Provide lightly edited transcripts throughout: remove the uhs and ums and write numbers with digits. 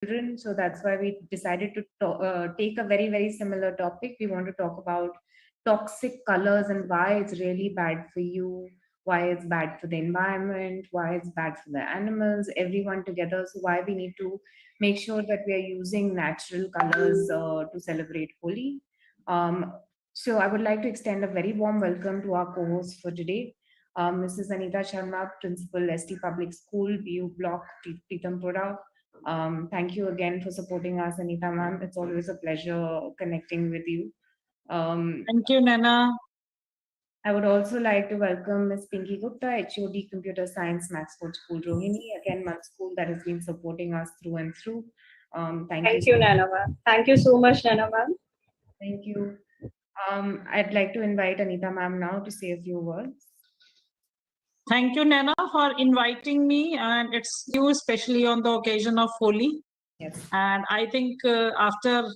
children. So that's why we decided to take a very, very similar topic. We want to talk about toxic colors and why it's really bad for you, why it's bad for the environment, why it's bad for the animals, everyone together. So why we need to make sure that we are using natural colors to celebrate Holi. Um, so I would like to extend a very warm welcome to our co-host for today, Mrs. Anita Sharma, Principal, ST Public School, BU Block, Pitampura. Thank you again for supporting us, Anita ma'am. It's always a pleasure connecting with you. Thank you, Nana. I would also like to welcome Ms. Pinky Gupta, HOD Computer Science Maxford School, Rohini, again, one school that has been supporting us through and through. Thank you. Thank you, Nana ma'am. Thank you so much, Nana ma'am. Thank you. I'd like to invite Anita ma'am now to say a few words. Thank you, Nana, for inviting me. And it's you, especially on the occasion of Holi. Yes. And I think after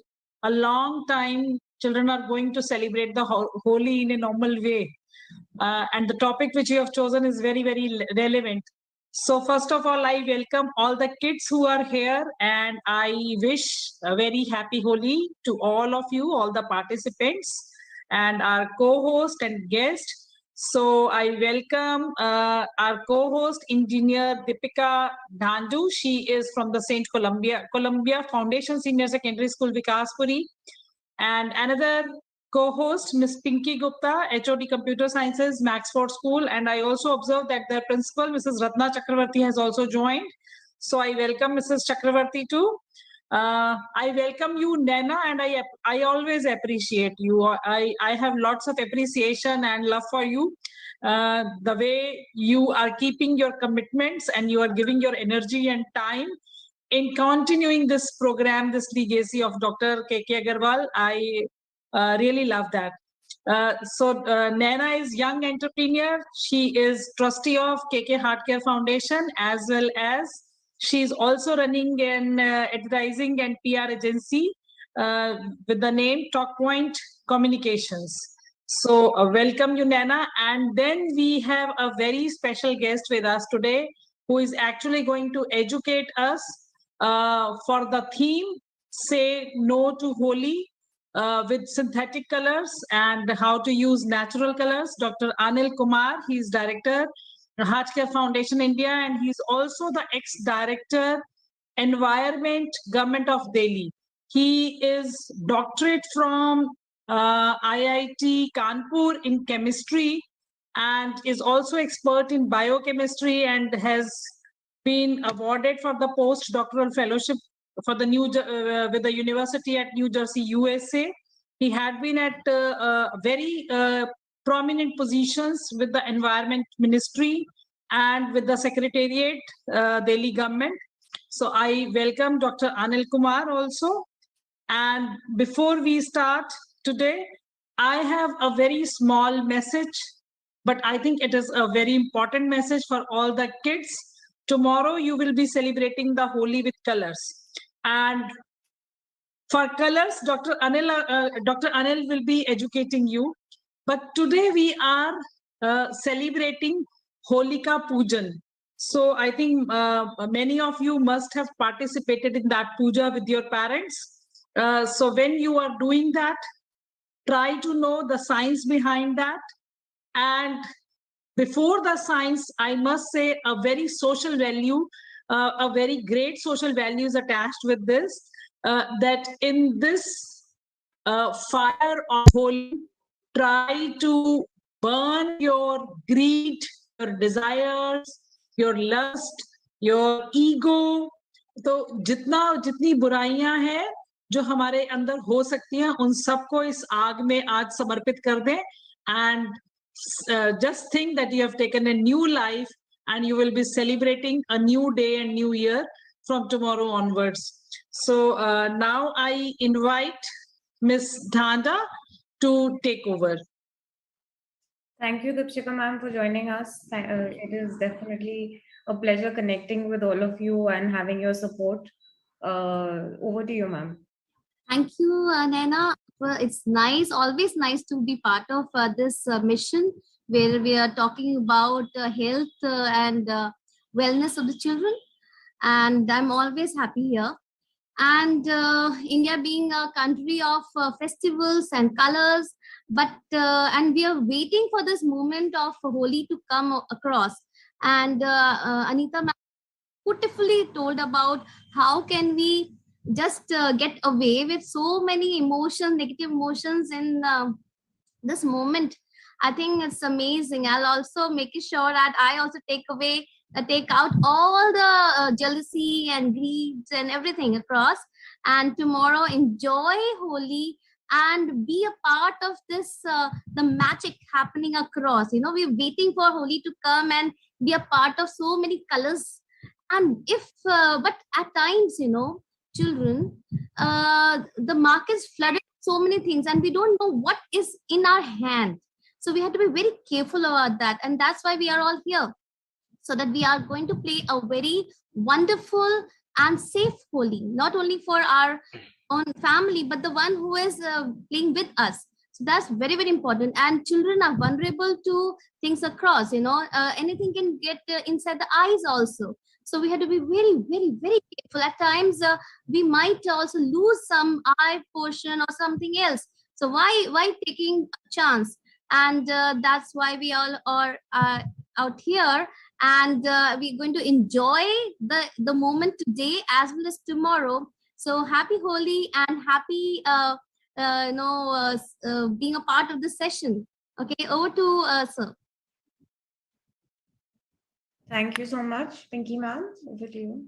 a long time, children are going to celebrate the Holi in a normal way. And the topic which you have chosen is very, very relevant. So first of all, I welcome all the kids who are here, and I wish a very happy Holi to all of you, all the participants, and our co-host and guest. So I welcome our co-host, Engineer Deepika Dhandu. She is from the St. Columbia Foundation Senior Secondary School, Vikaspuri. And another co-host, Ms. Pinky Gupta, HOD Computer Sciences, Maxford School. And I also observed that the principal, Mrs. Ratna Chakravarti, has also joined. So I welcome Mrs. Chakravarti too. I welcome you, Nana, and I always appreciate you. I have lots of appreciation and love for you. The way you are keeping your commitments and you are giving your energy and time in continuing this program, this legacy of Dr. K.K. Agarwal. I really love that. Nana is young entrepreneur. She is trustee of KK Heart Care Foundation, as well as she's also running an advertising and PR agency with the name Talkpoint Communications. So welcome you, Nana. And then we have a very special guest with us today who is actually going to educate us for the theme, Say No to Holi, with synthetic colors and how to use natural colors. Dr. Anil Kumar, he's director, Heart Care Foundation India, and he's also the ex-director, Environment, Government of Delhi. He is doctorate from IIT Kanpur in chemistry and is also expert in biochemistry and has been awarded for the postdoctoral fellowship for the with the University at New Jersey, USA. He had been at very prominent positions with the Environment Ministry and with the Secretariat, Delhi government. So I welcome Dr. Anil Kumar also. And before we start today, I have a very small message, but I think it is a very important message for all the kids. Tomorrow you will be celebrating the Holi with colors. And for colors, Dr. Anil will be educating you. But today we are celebrating Holika Pujan. So I think many of you must have participated in that puja with your parents. So when you are doing that, try to know the science behind that. And before the science, I must say a very social value, a very great social value is attached with this, that in this fire of Holi, try to burn your greed, your desires, your lust, your ego. तो जितनी बुराइयां हैं जो हमारे अंदर हो सकती हैं, उन सबको इस आग में आज समर्पित कर दें. And just think that you have taken a new life and you will be celebrating a new day and new year from tomorrow onwards. So now I invite Ms. Dhanda to take over. Thank you, Deepika ma'am, for joining us. It is definitely a pleasure connecting with all of you and having your support. Over to you, ma'am. Thank you, Naina. It's nice, always nice to be part of this mission where we are talking about health and wellness of the children. And I'm always happy here. And India being a country of festivals and colors, but and we are waiting for this moment of Holi to come across. And Anita ma'am beautifully told about how can we just get away with so many emotions, negative emotions in this moment. I think it's amazing. I'll also make sure that I also take out all the jealousy and greed and everything across, and tomorrow enjoy Holi and be a part of this the magic happening across. We're waiting for Holi to come and be a part of so many colors. And if but at times, children, the markets flooded with so many things, and we don't know what is in our hand. So we have to be very careful about that, and that's why we are all here, so that we are going to play a very wonderful and safe Holi, not only for our own family, but the one who is playing with us. So that's very, very important. And children are vulnerable to things across, anything can get inside the eyes also. So we have to be very, very, very careful. At times, we might also lose some eye portion or something else. So why taking a chance? And that's why we all are out here, and we're going to enjoy the moment today as well as tomorrow. So happy Holi and happy being a part of this session. Okay, over to sir. Thank you so much, Pinky ma'am. Over to you.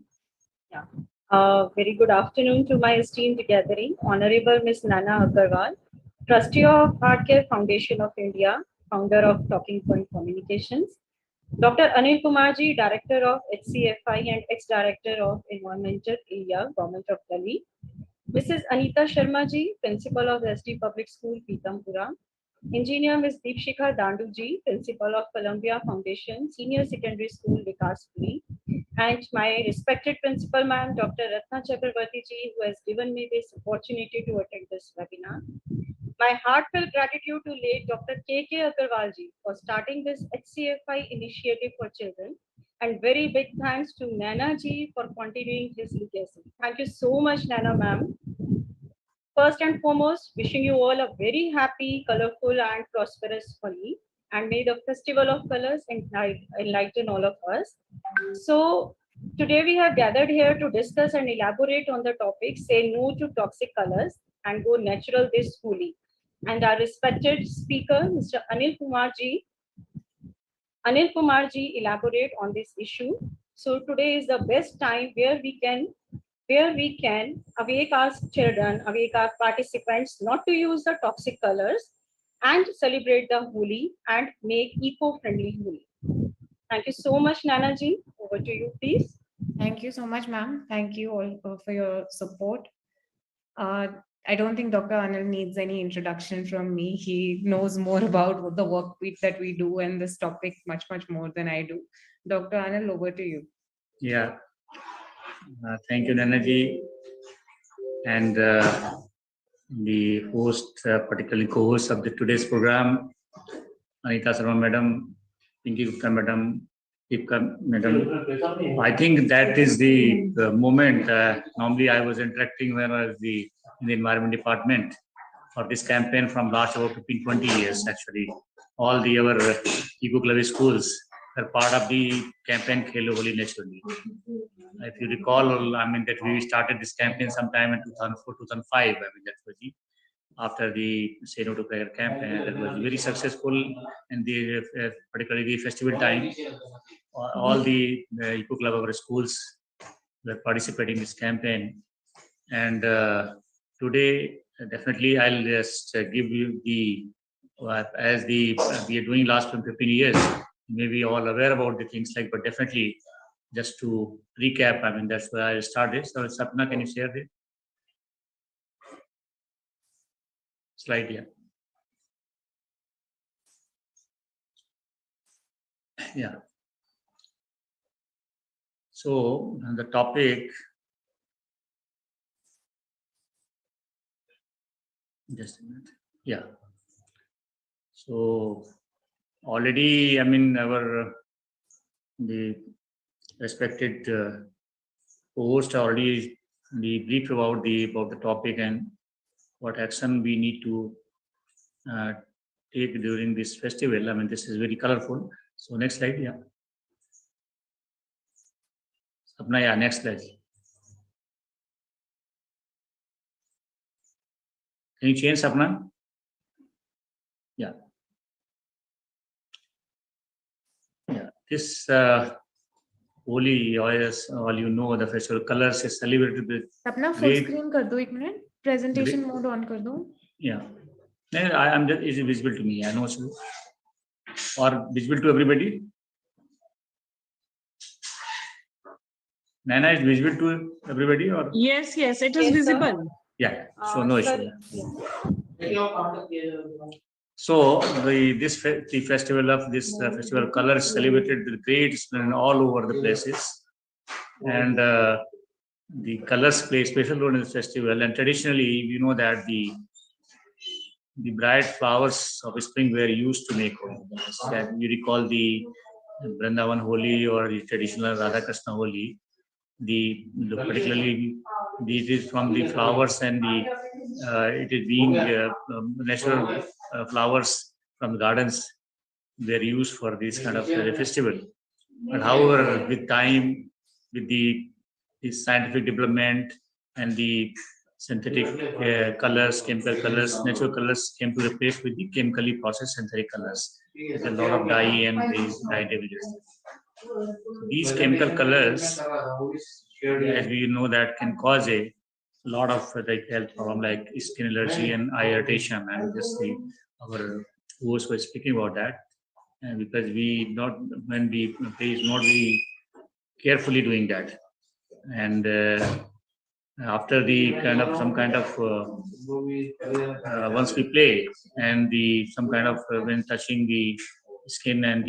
Very good afternoon to my esteemed gathering. Honorable Ms. Nana Agarwal, Trustee of Heart Care Foundation of India, founder of Talking Point Communications. Dr. Anil Kumarji, Director of HCFI and ex-Director of Environmental Area, Government of Delhi. Mrs. Anita Sharma ji, Principal of SD Public School, Pitampura. Engineer Ms. Deepshikha Dandu ji, Principal of Columbia Foundation, Senior Secondary School, Vikaspuri. And my respected Principal Ma'am, Dr. Ratna Chakravarti ji, who has given me this opportunity to attend this webinar. My heartfelt gratitude to late Dr. K.K. Agarwal ji for starting this HCFI initiative for children. And very big thanks to Nana ji for continuing his legacy. Thank you so much, Nana ma'am. First and foremost, wishing you all a very happy, colorful, and prosperous Holi, and may the festival of colors enlighten all of us. So, today we have gathered here to discuss and elaborate on the topic Say No to Toxic Colors and Go Natural this Holi. And our respected speaker, Mr. Anil Kumar ji elaborate on this issue. So today is the best time where we can awake our children, awake our participants not to use the toxic colors and celebrate the Holi and make eco-friendly Holi. Thank you so much, Nana ji. Over to you, please. Thank you so much, ma'am. Thank you all for your support. I don't think Dr. Anil needs any introduction from me. He knows more about the work that we do and this topic much, much more than I do. Dr. Anil, over to you. Yeah. Thank you, Nanaji. And the host, particularly co-host of today's program, Anita Sharma Madam, Pinky Gupta Madam, Deepka Madam. I think that is the moment. Normally, I was interacting when I was in the Environment Department for this campaign from last about 15-20 years, actually. All our eco-club schools are part of the campaign Khelo Holi Naturally. If you recall, that we started this campaign sometime in 2004-2005. That was after the Say No to Prayer campaign. That was very successful, and particularly the festival time. All the eco club of our schools were participating in this campaign. And today, definitely, I'll just give you as we are doing last 15 years. Maybe all aware about the things but definitely. Just to recap, that's where I started. So, Sapna, can you share the slide here? Yeah. So, the topic, just a minute. Yeah. So, already, the respected host already the brief about the topic and what action we need to take during this festival. I mean, this is very colorful. So next slide, yeah. Sapna, yeah, next slide. Can you change, Sapna? Yeah. Yeah. This Holi, all you know, the festival colors is celebrated with. अपना full great- screen कर दो एक minute. Presentation Great. mode on कर दो. Yeah. I'm just, is it visible to me? I know so. Or visible to everybody? Nana, is visible to everybody or? Yes, yes, it is Yes, sir. visible. Yeah. So no Sir, issue. So the festival of this festival of color is celebrated with great splendor all over the places, and the colors play a special role in the festival. And traditionally, we know that the bright flowers of spring were used to make Holi. And you recall the Vrindavan Holi or the traditional Radha Krishna Holi. Particularly it is from the flowers and it is being natural flowers from the gardens were used for this kind of festival. But however, with time, with the scientific development and the synthetic colors, chemical colors, natural colors came to replace with the chemically processed synthetic colors. There's a lot of dye and these dye derivatives. These chemical colors, as we know, that can cause a lot of health problem like skin allergy and eye irritation. And just our host was speaking about that, and because when we is not very carefully doing that, and after the once we play and some kind of when touching the skin and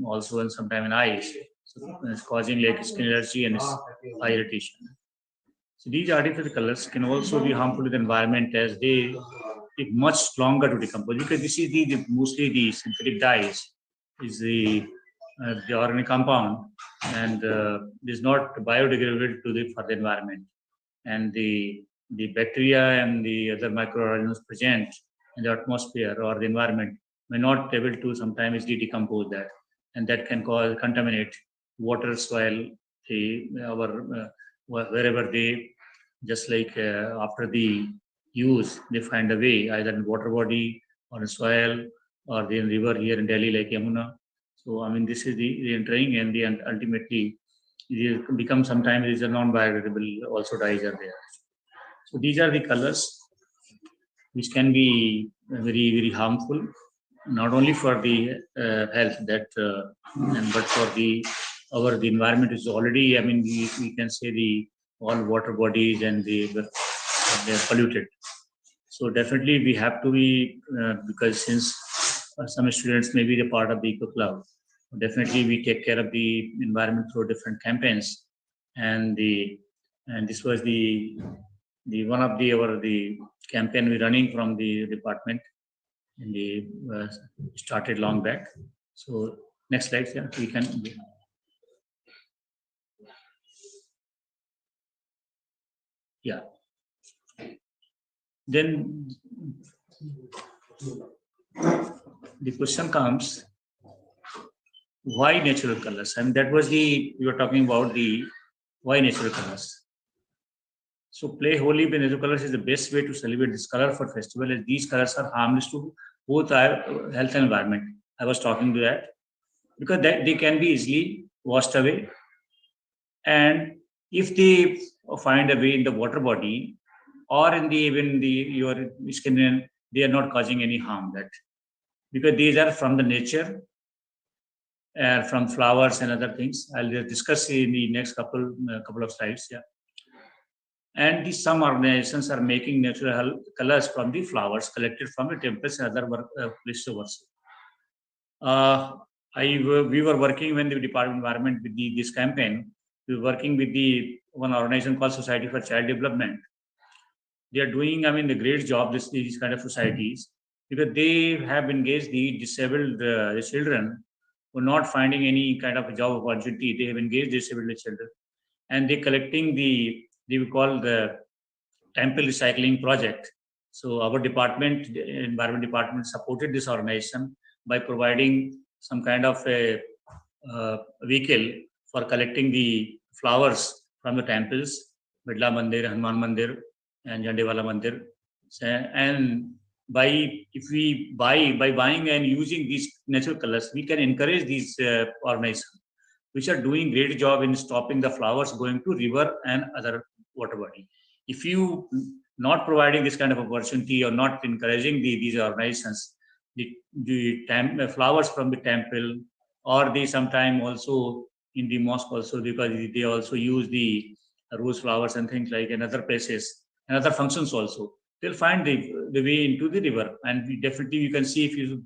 also and sometime in eyes, so it's causing like skin allergy and eye irritation. So these artificial colors can also be harmful to the environment as they take much longer to decompose, because this is mostly the synthetic dyes is the organic compound, and is not biodegradable for the environment, and the bacteria and the other microorganisms present in the atmosphere or the environment may not able to sometimes decompose that, and that can contaminate water, soil, wherever they just like after the use they find a way either in water body or in soil or the river here in Delhi like Yamuna. So I mean this is the entering, and ultimately it becomes sometimes is a non-biodegradable also dyes are there. So these are the colors which can be very very harmful, not only for the health but for the environment is already, I mean we can say all water bodies and they're polluted. So definitely we have to be because since some students may be the part of the eco club, definitely we take care of the environment through different campaigns, and this was the one of the campaign we running from the department in the started long back. So next slide, yeah, we can. Yeah. Then the question comes, why natural colors? And that was we were talking about the why natural colors. So play Holi with natural colors is the best way to celebrate this colorful festival, as these colors are harmless to both our health and environment. I was talking to that because they can be easily washed away, and if they find a way in the water body or in your skin, they are not causing any harm. That because these are from the nature, from flowers and other things. I'll discuss in the next couple of slides. Yeah. And some organizations are making natural colors from the flowers collected from the temples and other places of worship. We were working when the Department of Environment with this campaign. We were working with one organization called Society for Child Development. They are doing, I mean, the great job. These kind of societies, because they have engaged the disabled children who are not finding any kind of job opportunity. They have engaged disabled children, and they collecting the we call the temple recycling project. So our department, environment department, supported this organization by providing some kind of a vehicle for collecting the flowers from the temples, Bidla Mandir, Hanuman Mandir, and Jandewala Mandir. And if we by buying and using these natural colors, we can encourage these organizations which are doing great job in stopping the flowers going to river and other water body. If you not providing this kind of opportunity or not encouraging these organizations, the flowers from the temple, or they sometime also in the mosque also, because they also use the rose flowers and things like in other places and other functions also, they'll find the way into the river. And definitely you can see if you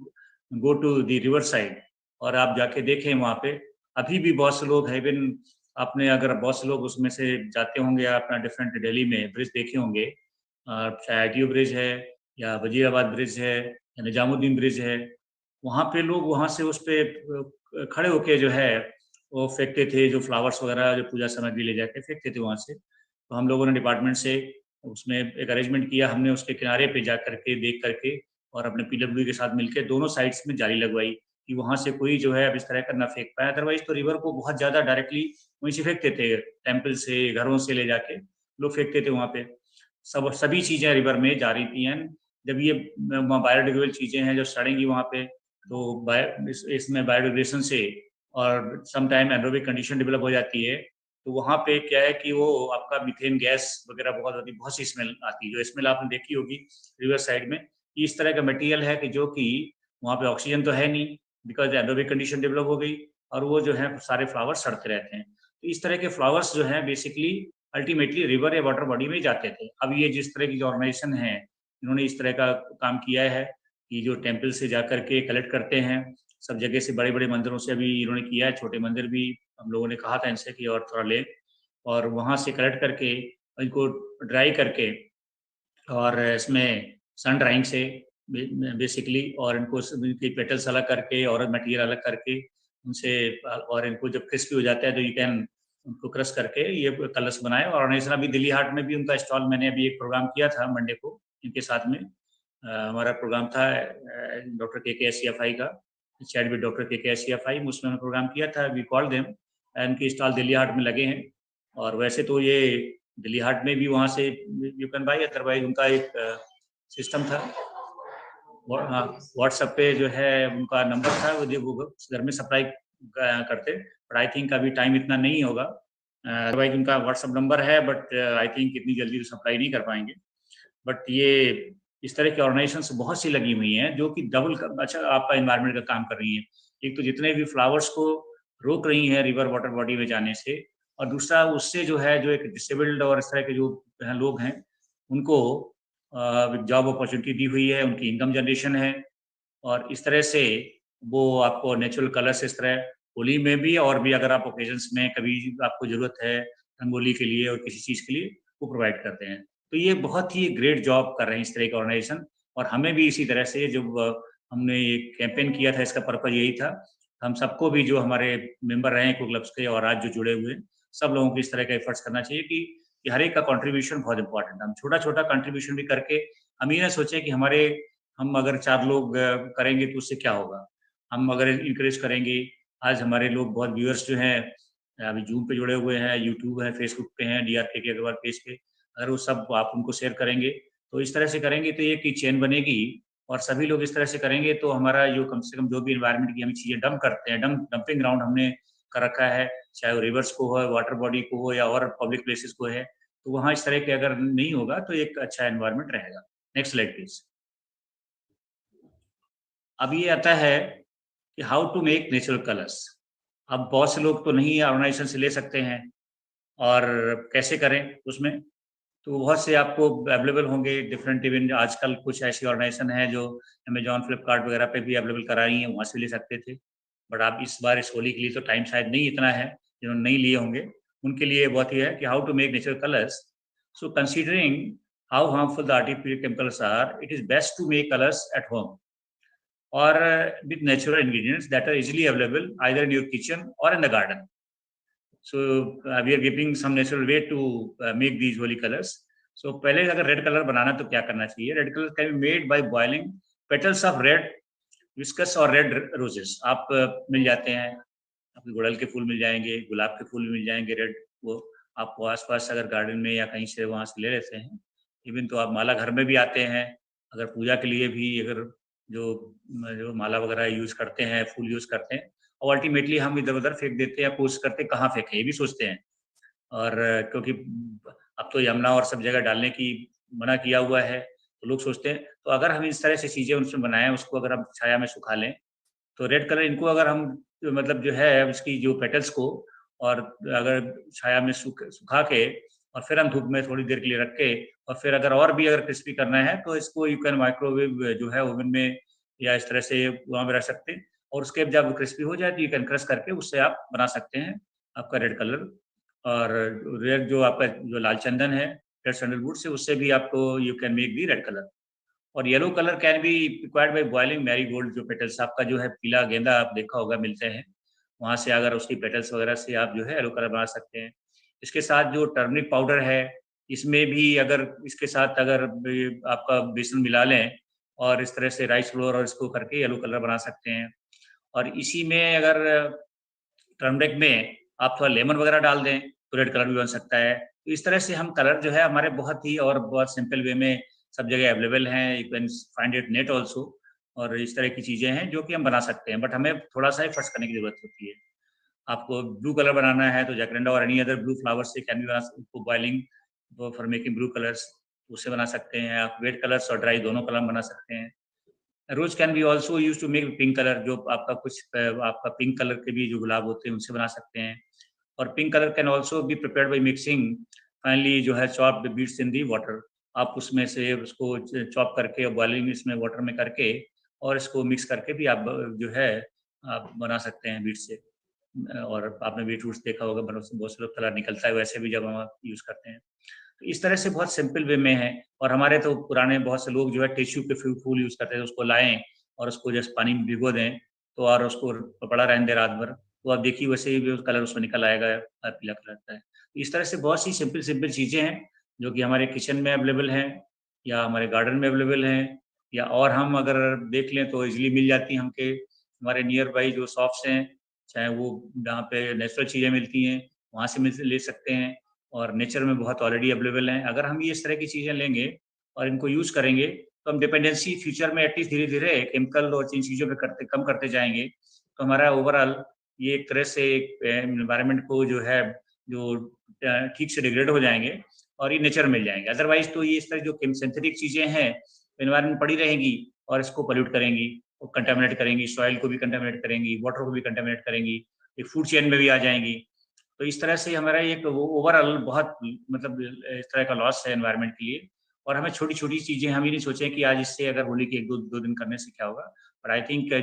go to the river side और आप जाके देखें वहाँ पे अभी भी बहुत से लोग है, इवन आपने अगर बहुत से लोग उसमें से जाते होंगे अपना डिफरेंट दिल्ली में ब्रिज देखे होंगे, चाहे ITO ब्रिज है या वजीराबाद ब्रिज है या निजामुद्दीन ब्रिज है, वहाँ पे लोग वहाँ से उस पे खड़े होके जो है वो फेंकते थे, जो फ्लावर्स वगैरह जो पूजा सामग्री ले जाके फेंकते थे वहाँ से। तो हम लोगों ने डिपार्टमेंट से उसमें एक अरेंजमेंट किया, हमने उसके किनारे पे जा करके देख करके और अपने PWD के साथ मिलकर दोनों साइड्स में जाली लगवाई कि वहाँ से कोई जो है अब इस तरह का ना फेंक पाए। अदरवाइज तो रिवर को बहुत ज़्यादा डायरेक्टली वहीं से फेंकते थे, टेम्पल से, घरों से ले जाके लोग फेंकते थे वहाँ पे। सभी चीज़ें रिवर में जा रही थी। एंड जब ये बायोडिग्रेडेबल चीज़ें हैं जो सड़ेंगी वहाँ पे, तो इसमें बायोडिग्रेडेशन से और some time anaerobic condition develop हो जाती है, तो वहाँ पे क्या है कि वो आपका मीथेन गैस वगैरह बहुत सी स्मेल आती है, जो स्मेल आपने देखी होगी रिवर साइड में। इस तरह का मटेरियल है कि जो कि वहाँ पे ऑक्सीजन तो है नहीं, बिकॉज एनरोबिक कंडीशन डेवलप हो गई, और वो जो है सारे फ्लावर्स सड़ते रहते हैं। तो इस तरह के फ्लावर्स जो है बेसिकली अल्टीमेटली रिवर या वाटर बॉडी में जाते थे। अब ये जिस तरह की जो ऑर्गेनाइजेशन है, इन्होंने इस तरह का काम किया है कि जो टेम्पल से जा करके कलेक्ट करते हैं, सब जगह से बड़े बड़े मंदिरों से अभी इन्होंने किया है, छोटे मंदिर भी हम लोगों ने कहा था इनसे कि और थोड़ा ले, और वहाँ से कलेक्ट करके इनको ड्राई करके और इसमें सन ड्राइंग से बेसिकली, और इनको इनकी पेटल्स अलग करके और मटेरियल अलग करके उनसे, और इनको जब क्रिस्पी हो जाता है तो यू कैन उनको क्रश करके ये कलर्स बनाए। और ऑर्गेनाइजेशन अभी दिल्ली हाट में भी उनका स्टॉल, मैंने अभी एक प्रोग्राम किया था मंडे को इनके साथ में, हमारा प्रोग्राम था डॉक्टर KK SCFI का, chat with doctor KK SCFI, उसमें हमने प्रोग्राम किया था। वी कॉल देम, इनके स्टॉल दिल्ली हाट में लगे हैं। और वैसे तो ये दिल्ली हाट में भी वहाँ से यू कैन बाई, अदरवाइज उनका एक सिस्टम था, व्हाट्सएप पे जो है उनका नंबर था, वो घर में सप्लाई करते, बट आई थिंक अभी टाइम इतना नहीं होगा, अदरवाइज उनका व्हाट्सएप नंबर है, बट आई थिंक इतनी जल्दी सप्लाई नहीं कर पाएंगे। बट ये इस तरह की ऑर्गेनाइजेशंस बहुत सी लगी हुई हैं जो कि डबल अच्छा आपका एनवायरनमेंट का काम कर रही हैं। एक तो जितने भी फ्लावर्स को रोक रही हैं रिवर वाटर बॉडी में जाने से, और दूसरा उससे जो है जो एक डिसेबल्ड और इस तरह के जो लोग हैं उनको जॉब अपॉर्चुनिटी दी हुई है, उनकी इनकम जनरेशन है, और इस तरह से वो आपको नेचुरल कलर्स इस तरह होली में भी, और भी अगर आप ओकेजन्स में कभी आपको ज़रूरत है रंगोली के लिए और किसी चीज़ के लिए, वो प्रोवाइड करते हैं। तो ये बहुत ही ग्रेट जॉब कर रहे हैं इस तरह के ऑर्गेनाइजेशन। और हमें भी इसी तरह से जब हमने ये कैंपेन किया था, इसका पर्पज यही था, हम सबको भी जो हमारे मेंबर रहे हैं क्लब्स के और आज जो जुड़े हुए हैं, सब लोगों को इस तरह का एफर्ट्स करना चाहिए कि हर एक का कंट्रीब्यूशन बहुत इंपॉर्टेंट है। हम छोटा-छोटा कंट्रीब्यूशन भी करके हम ये ना सोचें कि हम अगर 4 लोग करेंगे तो उससे क्या होगा। हम अगर इंकरेज करेंगे, आज हमारे लोग बहुत व्यूअर्स जो हैं अभी जूम पे जुड़े हुए हैं, यूट्यूब है, फेसबुक पे हैं, DRKK अग्रवाल पेज पे, अगर वो सब आप उनको शेयर करेंगे, तो इस तरह से करेंगे तो एक ही चेन बनेगी, और सभी लोग इस तरह से करेंगे तो हमारा जो कम से कम जो भी एनवायरनमेंट की हम चीज़ें डंप करते हैं, डंपिंग ग्राउंड हमने कर रखा है, चाहे वो रिवर्स को हो, वाटर बॉडी को हो, या और पब्लिक प्लेसेस को है, तो वहाँ इस तरह के अगर नहीं होगा तो एक अच्छा एनवायरनमेंट रहेगा। Next slide please. अब ये आता है कि how to make natural colours. अब बहुत से लोग तो नहीं ऑर्गेनाइजेशन से ले सकते हैं, और कैसे करें उसमें, तो बहुत से आपको अवेलेबल होंगे डिफरेंट, इवन आजकल कुछ ऐसी ऑर्गेनाइजेशन है जो अमेजॉन, फ्लिपकार्ट वगैरह पे भी अवेलेबल कराई हैं, वहाँ से ले सकते थे। बट आप इस बार इस होली के लिए तो टाइम शायद नहीं इतना है, जिन्होंने नहीं लिए होंगे उनके लिए बहुत ही है कि how to make natural colours. So considering how harmful the artificial chemicals are, it is best to make colours at home or with natural ingredients that are easily available either in your kitchen or in the garden. So we are giving some natural way to make these holy colors. So पहले अगर red colour बनाना तो क्या करना चाहिए? Red colour can be made by boiling petals of red viscous और red roses. आप मिल जाते हैं, आपके गुड़हल के फूल मिल जाएंगे, गुलाब के फूल मिल जाएंगे रेड. वो आपको आसपास अगर गार्डन में या कहीं से वहाँ से ले लेते हैं. इवन तो आप माला घर में भी आते हैं, अगर पूजा के लिए भी अगर जो माला वगैरह यूज करते हैं, फूल यूज करते हैं, और अल्टीमेटली हम इधर उधर फेंक देते हैं, कोशिश करते हैं कहाँ फेंके, ये भी सोचते हैं. और क्योंकि अब तो यमुना और सब जगह डालने की मना किया हुआ है, तो लोग सोचते हैं. तो अगर हम इस तरह से चीजें उनसे बनाएं, उसको अगर हम छाया में सुखा लें, तो रेड कलर इनको अगर हम मतलब जो है उसकी जो पेटल्स को और अगर छाया में सुखा के और फिर हम धूप में थोड़ी देर के लिए रख के और फिर और भी अगर क्रिस्पी करना है तो इसको यू कैन माइक्रोवेव जो है ओवन में या इस तरह से वहाँ में रख सकते हैं. और उसके जब क्रिस्पी हो जाए तो यू कैन क्रश करके उससे आप बना सकते हैं आपका रेड कलर. और रेड जो आपका जो लाल चंदन है रेड सैंडलवुड से, उससे भी आपको you can make the red colour. और yellow colour can be required by boiling marigold. जो पेटल्स आपका जो है पीला गेंदा आप देखा होगा मिलते हैं, वहाँ से अगर उसकी पेटल्स वगैरह से आप जो है येलो कलर बना सकते हैं. इसके साथ जो टर्मरिक पाउडर है, इसमें भी अगर इसके साथ अगर आपका बेसन मिला लें और इस तरह से राइस फ्लोर और इसको करके येलो कलर बना सकते हैं. और इसी में अगर टर्मरिक में आप थोड़ा लेमन वगैरह डाल दें तो रेड कलर भी बन सकता है. तो इस तरह से हम कलर जो है हमारे बहुत सिंपल वे में सब जगह अवेलेबल हैं. You can find it net also. और इस तरह की चीज़ें हैं जो कि हम बना सकते हैं, बट हमें थोड़ा सा एफर्ट्स करने की जरूरत होती है. आपको ब्लू कलर बनाना है तो जैकरेंडा और एनी अदर ब्लू फ्लावर से कैन भी बना उसको boiling for making blue colours, उससे बना सकते हैं. आप वेट कलर्स और ड्राई दोनों कलर बना सकते हैं. Rose can be also use to make pink colour. जो आपका कुछ आपका पिंक कलर के भी जो गुलाब होते हैं उनसे बना सकते हैं. और pink colour can also be prepared by mixing finally जो है chopped beets in the water. आप उसमें से उसको चॉप करके और बॉइलिंग इसमें वाटर में करके और इसको मिक्स करके भी आप जो है आप बना सकते हैं बीट से. और आपने बीटरूट्स देखा होगा, बहुत से लोग कलर निकलता है वैसे भी जब हम यूज़ करते हैं. तो इस तरह से बहुत सिंपल वे में है. और हमारे तो पुराने बहुत से लोग जो है टिश्यू के फूल यूज़ करते थे, उसको लाएं और उसको जस्ट पानी में भिगो दें तो और उसको पड़ा रहने दें रात भर, तो आप देखिए वैसे ही कलर उसमें निकल आएगा, पीला कलर का है. इस तरह से बहुत सी सिंपल चीज़ें हैं जो कि हमारे किचन में अवेलेबल हैं या हमारे गार्डन में अवेलेबल हैं, या और हम अगर देख लें तो इजीली मिल जाती हैं हमके हमारे नियर बाई जो शॉप्स हैं, चाहे वो जहाँ पे नेचुरल चीज़ें मिलती हैं वहाँ से ले सकते हैं. और नेचर में बहुत ऑलरेडी अवेलेबल हैं. अगर हम ये इस तरह की चीज़ें लेंगे और इनको यूज़ करेंगे तो हम डिपेंडेंसी फ्यूचर में एटलीस्ट धीरे-धीरे केमिकल और इन चीज़ों पे कम करते जाएँगे. तो हमारा ओवरऑल ये एक तरह से एनवायरनमेंट को जो है जो ठीक से डिग्रेड हो जाएँगे और ये नेचर मिल जाएँगे. अदरवाइज़ तो ये इस तरह जो सिंथेटिक चीज़ें हैं एनवायरनमेंट पड़ी रहेंगी और इसको पॉल्यूट करेंगी और कंटामिनेट करेंगी, सॉइल को भी कंटामिनेट करेंगी, वाटर को भी कंटामिनेट करेंगी, एक फूड चेन में भी आ जाएँगी. तो इस तरह से हमारा एक ओवरऑल बहुत मतलब इस तरह का लॉस है एनवायरनमेंट के लिए. और हमें छोटी-छोटी चीज़ें हम ये नहीं सोचें कि आज इससे अगर होली के 1-2 दिन करने से क्या होगा. बट आई थिंक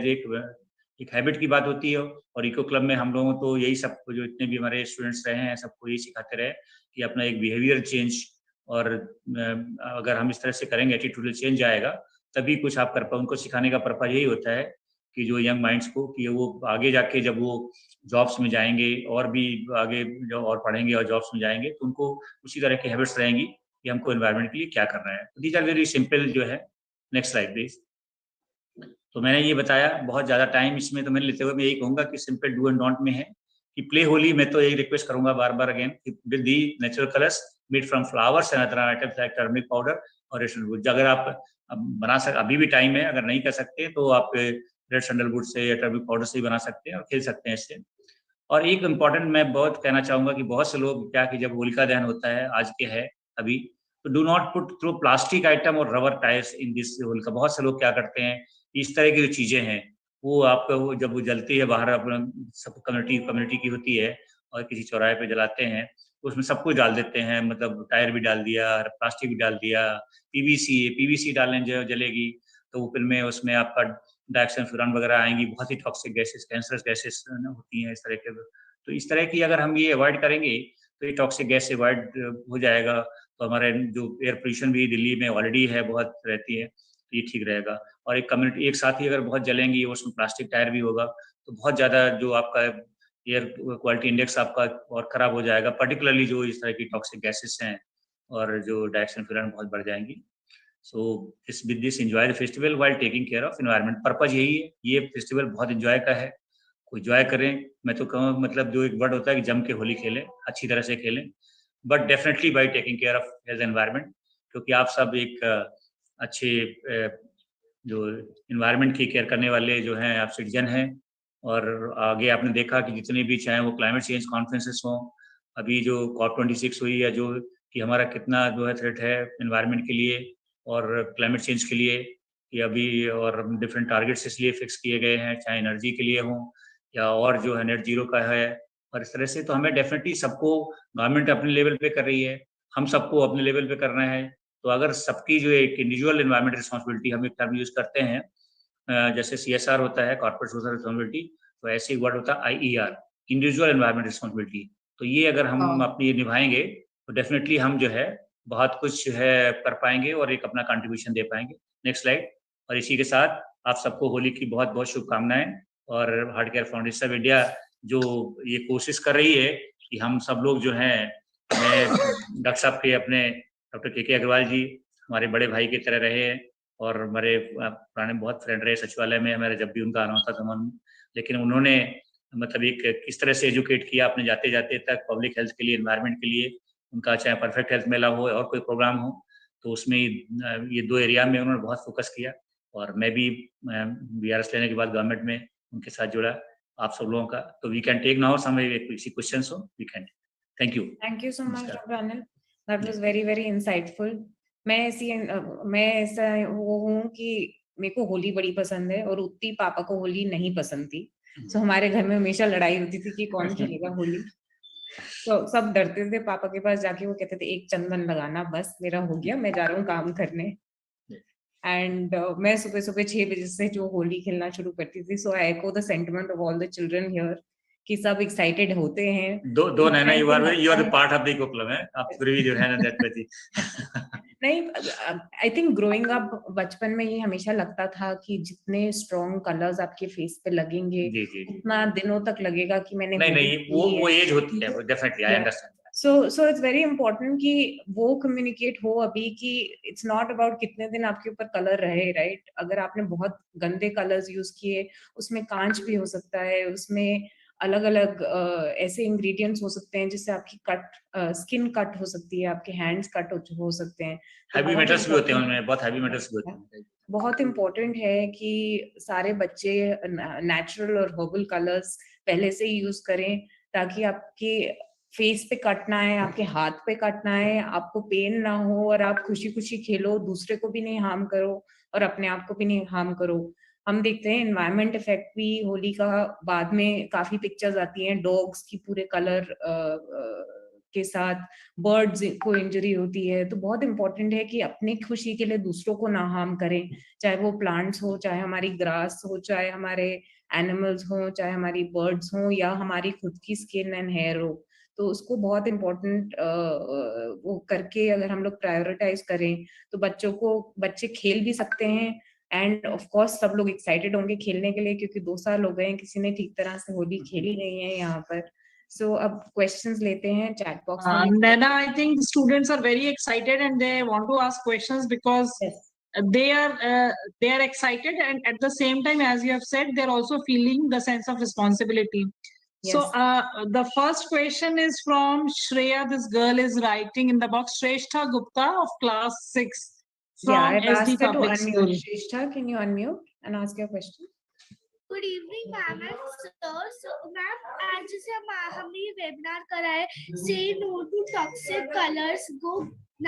एक हैबिट की बात होती है. और इको क्लब में हम लोगों तो यही सब जो इतने भी हमारे स्टूडेंट्स रहे हैं सबको यही सिखाते रहे कि अपना एक बिहेवियर चेंज और अगर हम इस तरह से करेंगे एटीट्यूडल चेंज आएगा तभी कुछ आप कर पाओ. उनको सिखाने का पर्पज यही होता है कि जो यंग माइंड्स को कि वो आगे जाके जब वो जॉब्स में जाएँगे और भी आगे जो और पढ़ेंगे और जॉब्स में जाएँगे तो उनको उसी तरह की हैबिट्स रहेंगी कि हमको एनवायरनमेंट के लिए क्या करना है. दीज आर वेरी सिंपल जो है. Next slide please. तो मैंने ये बताया, बहुत ज़्यादा टाइम इसमें तो मैंने लेते हुए मैं यही कहूँगा कि सिंपल डू एंड डोंट में है कि प्ले होली में तो यही रिक्वेस्ट करूँगा बार-बार अगेन कि with the natural colours made from flowers and other items like turmeric powder और रेड सैंडलवुड. अगर आप अभी भी टाइम है, अगर नहीं कर सकते तो आप रेड सैंडलवुड से या टर्मरिक पाउडर से ही बना सकते हैं और खेल सकते हैं इससे. और एक इम्पॉर्टेंट मैं बहुत कहना चाहूँगा कि बहुत से लोग क्या कि जब होलिका दहन होता है आज के है अभी, तो do not put through plastic item और rubber tyres in this Holika. बहुत से लोग क्या करते हैं, इस तरह की जो चीज़ें हैं वो आपका वो जब वो जलती है बाहर अपना सब कम्युनिटी की होती है और किसी चौराहे पे जलाते हैं तो उसमें सब कुछ डाल देते हैं, मतलब टायर भी डाल दिया, प्लास्टिक भी डाल दिया, पीवीसी डालने जो जलेगी तो वो फिर में उसमें आपका डाइऑक्सिन फ्यूरान वगैरह आएंगी, बहुत ही टॉक्सिक गैसेस, कैंसरस गैसेस होती हैं इस तरह के. तो इस तरह की अगर हम ये अवॉइड करेंगे तो ये टॉक्सिक गैस से अवॉइड हो जाएगा. तो हमारे जो एयर पोल्यूशन भी दिल्ली में ऑलरेडी है बहुत रहती है, तो ये ठीक रहेगा. और एक कम्युनिटी एक साथ ही अगर बहुत जलेंगी उसमें प्लास्टिक टायर भी होगा तो बहुत ज़्यादा जो आपका एयर क्वालिटी इंडेक्स आपका और ख़राब हो जाएगा, पर्टिकुलरली जो इस तरह की टॉक्सिक गैसेस हैं और जो डाइऑक्सिन फ्यूरान बहुत बढ़ जाएंगी। So with this enjoy the festival while taking care of environment. Purpose यही है, ये फेस्टिवल बहुत एंजॉय का है, कोई एंजॉय करें। मैं तो कहूँ मतलब जो एक वर्ड होता है कि जम के होली खेलें, अच्छी तरह से खेलें, but definitely by taking care of health environment, क्योंकि आप सब एक अच्छे जो एनवायरनमेंट की केयर करने वाले जो हैं आप सिटीजन हैं। और आगे आपने देखा कि जितने भी चाहे वो क्लाइमेट चेंज कॉन्फ्रेंसेस हों, अभी जो COP26 हुई है, जो कि हमारा कितना जो है थ्रेट है एनवायरनमेंट के लिए और क्लाइमेट चेंज के लिए, कि अभी और डिफरेंट टारगेट्स इसलिए फिक्स किए गए हैं, चाहे एनर्जी के लिए हों या और जो है नेट जीरो का है। और इस तरह से तो हमें डेफिनेटली सबको, गवर्नमेंट अपने लेवल पे कर रही है, हम सबको अपने लेवल पे करना है। तो अगर सबकी जो एक इंडिविजुअल एनवायरमेंट रिस्पॉन्सिबिलिटी हम एक टर्म यूज करते हैं, जैसे CSR होता है, कॉर्पोरेट सोशल रिस्पॉन्सिबिलिटी, तो ऐसे ही वर्ड होता है IER, इंडिविजुअल एनवायरमेंट रिस्पॉन्सिबिलिटी। तो ये अगर हम अपनी निभाएंगे तो डेफिनेटली हम जो है बहुत कुछ है कर पाएंगे और एक अपना कंट्रीब्यूशन दे पाएंगे। Next slide. और इसी के साथ आप सबको होली की बहुत बहुत शुभकामनाएं। और heart care foundation of India जो ये कोशिश कर रही है कि हम सब लोग जो हैं, मैं डॉक्टर साहब के अपने डॉक्टर KK अग्रवाल जी हमारे बड़े भाई की तरह रहे हैं और हमारे पुराने बहुत फ्रेंड रहे सचिवालय में, हमारे जब भी उनका आना होता था हम, लेकिन उन्होंने मतलब एक किस तरह से एजुकेट किया अपने जाते जाते तक पब्लिक हेल्थ के लिए, एनवायरनमेंट के लिए। उनका चाहे परफेक्ट हेल्थ मेला हो और कोई प्रोग्राम हो, तो उसमें ये 2 एरिया में उन्होंने बहुत फोकस किया। और मैं भी BRS लेने के बाद गवर्नमेंट में उनके साथ जुड़ा, आप सब लोगों का। तो we can take now some किसी क्वेश्चंस हो, we can. Thank you so much doctor Anil, that was very very insightful. मैं ऐसा वो हूँ कि मेरे को होली बड़ी पसंद है और उतनी पापा को होली नहीं पसंद थी। तो हमारे घर में हमेशा लड़ाई होती थी कि कौन खेलेगा होली। तो सब डरते थे पापा के पास जाके, वो कहते थे एक चंदन लगाना बस, मेरा हो गया, मैं जा रहा हूँ काम करने। एंड मैं सुबह सुबह 6 बजे से जो होली खेलना शुरू करती थी। So I echo the sentiment of all the children here कि सब एक्साइटेड होते हैं। दो Naina, you are the part of the echo है, आप पूरी जो है ना दैट में नहीं, आई थिंक ग्रोइंग अप बचपन में ये हमेशा लगता था कि जितने स्ट्रॉन्ग कलर्स आपके फेस पे लगेंगे उतना दिनों तक लगेगा कि मैंने नहीं वो एज होती है, definitely I understand. So it's very important कि वो कम्युनिकेट हो अभी कि इट्स नॉट अबाउट कितने दिन आपके ऊपर कलर रहे, राइट। अगर आपने बहुत गंदे कलर्स यूज किए, उसमें कांच भी हो सकता है, उसमें अलग अलग ऐसे इंग्रेडिएंट्स हो सकते हैं जिससे आपकी स्किन कट हो सकती है, आपके हैंड्स कट हो सकते हैं। हैवी मेटल्स भी होते हैं उनमें, बहुत हैवी मेटल्स भी होते हैं। बहुत इम्पोर्टेंट है कि सारे बच्चे नेचुरल और हर्बल कलर्स पहले से ही यूज करें, ताकि आपके फेस पे कट ना है, आपके हाथ पे कट ना है, आपको पेन ना हो और आप खुशी खुशी खेलो, दूसरे को भी नहीं हार्म करो और अपने आप को भी नहीं हार्म करो। हम देखते हैं एनवायरमेंट इफेक्ट भी होली का बाद में काफी पिक्चर्स आती हैं, डॉग्स की पूरे कलर के साथ, बर्ड्स को इंजरी होती है। तो बहुत इंपॉर्टेंट है कि अपनी खुशी के लिए दूसरों को ना हार्म करें, चाहे वो प्लांट्स हो, चाहे हमारी ग्रास हो, चाहे हमारे एनिमल्स हो, चाहे हमारी बर्ड्स हो, या हमारी खुद की स्किन एंड हेयर हो। तो उसको बहुत इम्पोर्टेंट वो करके अगर हम लोग प्रायोरिटाइज करें तो बच्चे खेल भी सकते हैं। एंड ऑफ कोर्स सब लोग एक्साइटेड होंगे खेलने के लिए, क्योंकि 2 साल हो गए हैं किसी ने ठीक तरह से होली खेली नहीं है यहाँ पर। सो अब क्वेश्चंस लेते हैं चैट बॉक्स में। Nana, I think students are very excited and they want to ask questions because they are excited, and at the same time, as you have said, they're also feeling the sense of responsibility. So the first question is from Shreya. This girl is writing in the box, Shrestha Gupta of class 6 from SD Public School. Shrestha, can you unmute and ask your question? Good evening, ma'am and sir. So, ma'am, आज जैसे हम ये webinar कराए, say no to toxic colors, go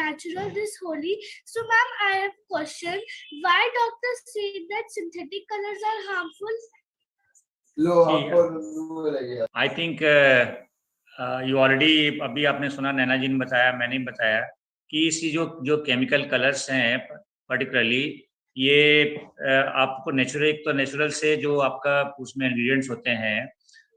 natural this Holi. So, ma'am, I have a question. Why doctors say that synthetic colors are harmful? I think you already, अभी आपने सुना, नैना जी ने बताया, मैंने बताया कि इसी जो केमिकल कलर्स हैं पर्टिकुलरली, ये आपको नेचुरल से जो आपका उसमें इंग्रेडिएंट्स होते हैं,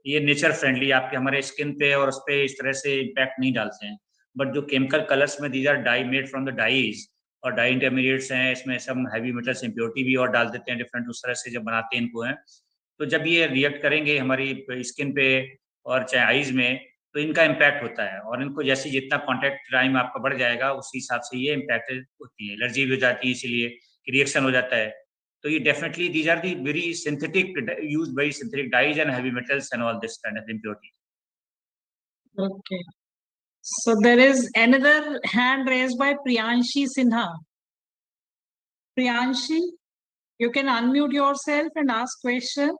ये नेचर फ्रेंडली आपके हमारे स्किन पे और उस पे इस तरह से इम्पैक्ट नहीं डालते हैं। बट जो केमिकल कलर्स में, these are dye made from the dyes, और डाई इंटरमीडिएट्स हैं, इसमें सब हैवी मेटल्स इम्प्योरिटी भी और डाल देते हैं डिफरेंट, उस तरह से जब बनाते हैं इनको हैं। तो जब ये रिएक्ट करेंगे हमारी स्किन पे और चाहे आईज में, तो इनका इम्पैक्ट होता है। और इनको जैसे जितना कॉन्टैक्ट टाइम आपका बढ़ जाएगा उसी हिसाब से ये इम्पैक्ट होती है, एलर्जी भी हो जाती है, इसीलिए रिएक्शन हो जाता है। तो ये definitely these are the very synthetic used by synthetic dyes and heavy metals and all this kind of impurities. Okay. So there is another hand raised by Priyanshi Sinha. Priyanshi, you can unmute yourself and ask question.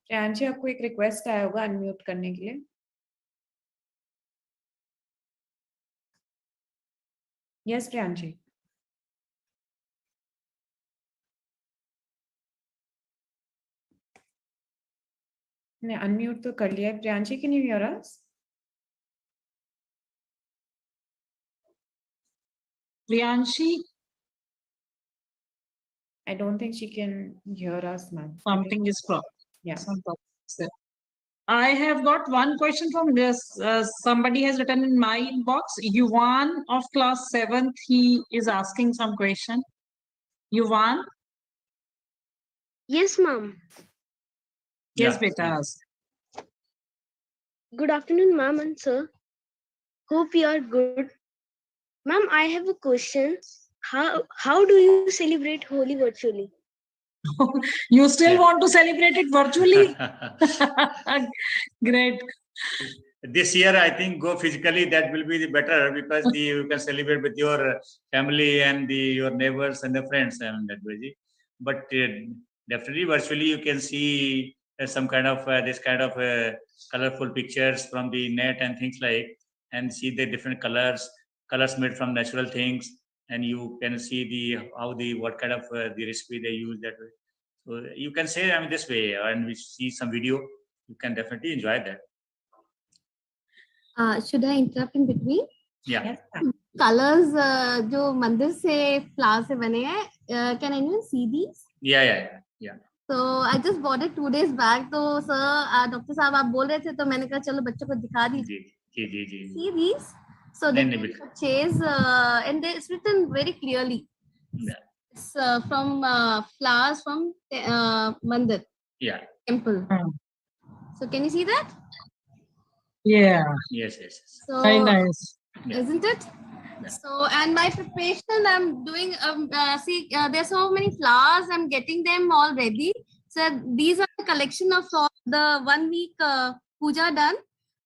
Priyanshi, आपको एक request आया होगा unmute करने के लिए। Yes Priyanshi. ने unmute तो कर लिया है। Priyanshi, can you here us? Priyanshi, I don't think she can hear us, ma'am. something is problem. Yeah. Some problem is there. I have got one question from this. Somebody has written in my inbox. Yuvan of class 7th, he is asking some question. Yuvan? Yes, ma'am. Yes, Yeah, beta. yeah. Ask. Good afternoon, ma'am and sir. Hope you are good. Ma'am, I have a question. How do you celebrate Holi virtually? You still Yeah. want to celebrate it virtually? Great. This year, I think go physically, that will be the better, because you can celebrate with your family and your neighbors and the friends and that way. But definitely virtually you can see some kind of this kind of colorful pictures from the net and things like, and see the different colors made from natural things, and you can see what kind of the recipe they use that way. So you can say, I mean, this way, and we see some video, you can definitely enjoy that. Should I interrupt in between? Yeah. Yes, ma'am. Colors जो मंदिर से flower से बने हैं, can anyone see these? Yeah. So I just bought it 2 days back. तो sir, doctor साहब आप बोल रहे थे तो मैंने कहा चलो बच्चों को दिखा दीजिए. जी. See these? So they can purchase and it's written very clearly. Yeah. It's from flowers from Mandir Yeah. temple. So can you see that? Yeah. Yes. So Very nice. Yeah. isn't it? Yeah. So and my preparation I'm doing see there's so many flowers, I'm getting them all ready. So these are the collection of all the 1 week puja done.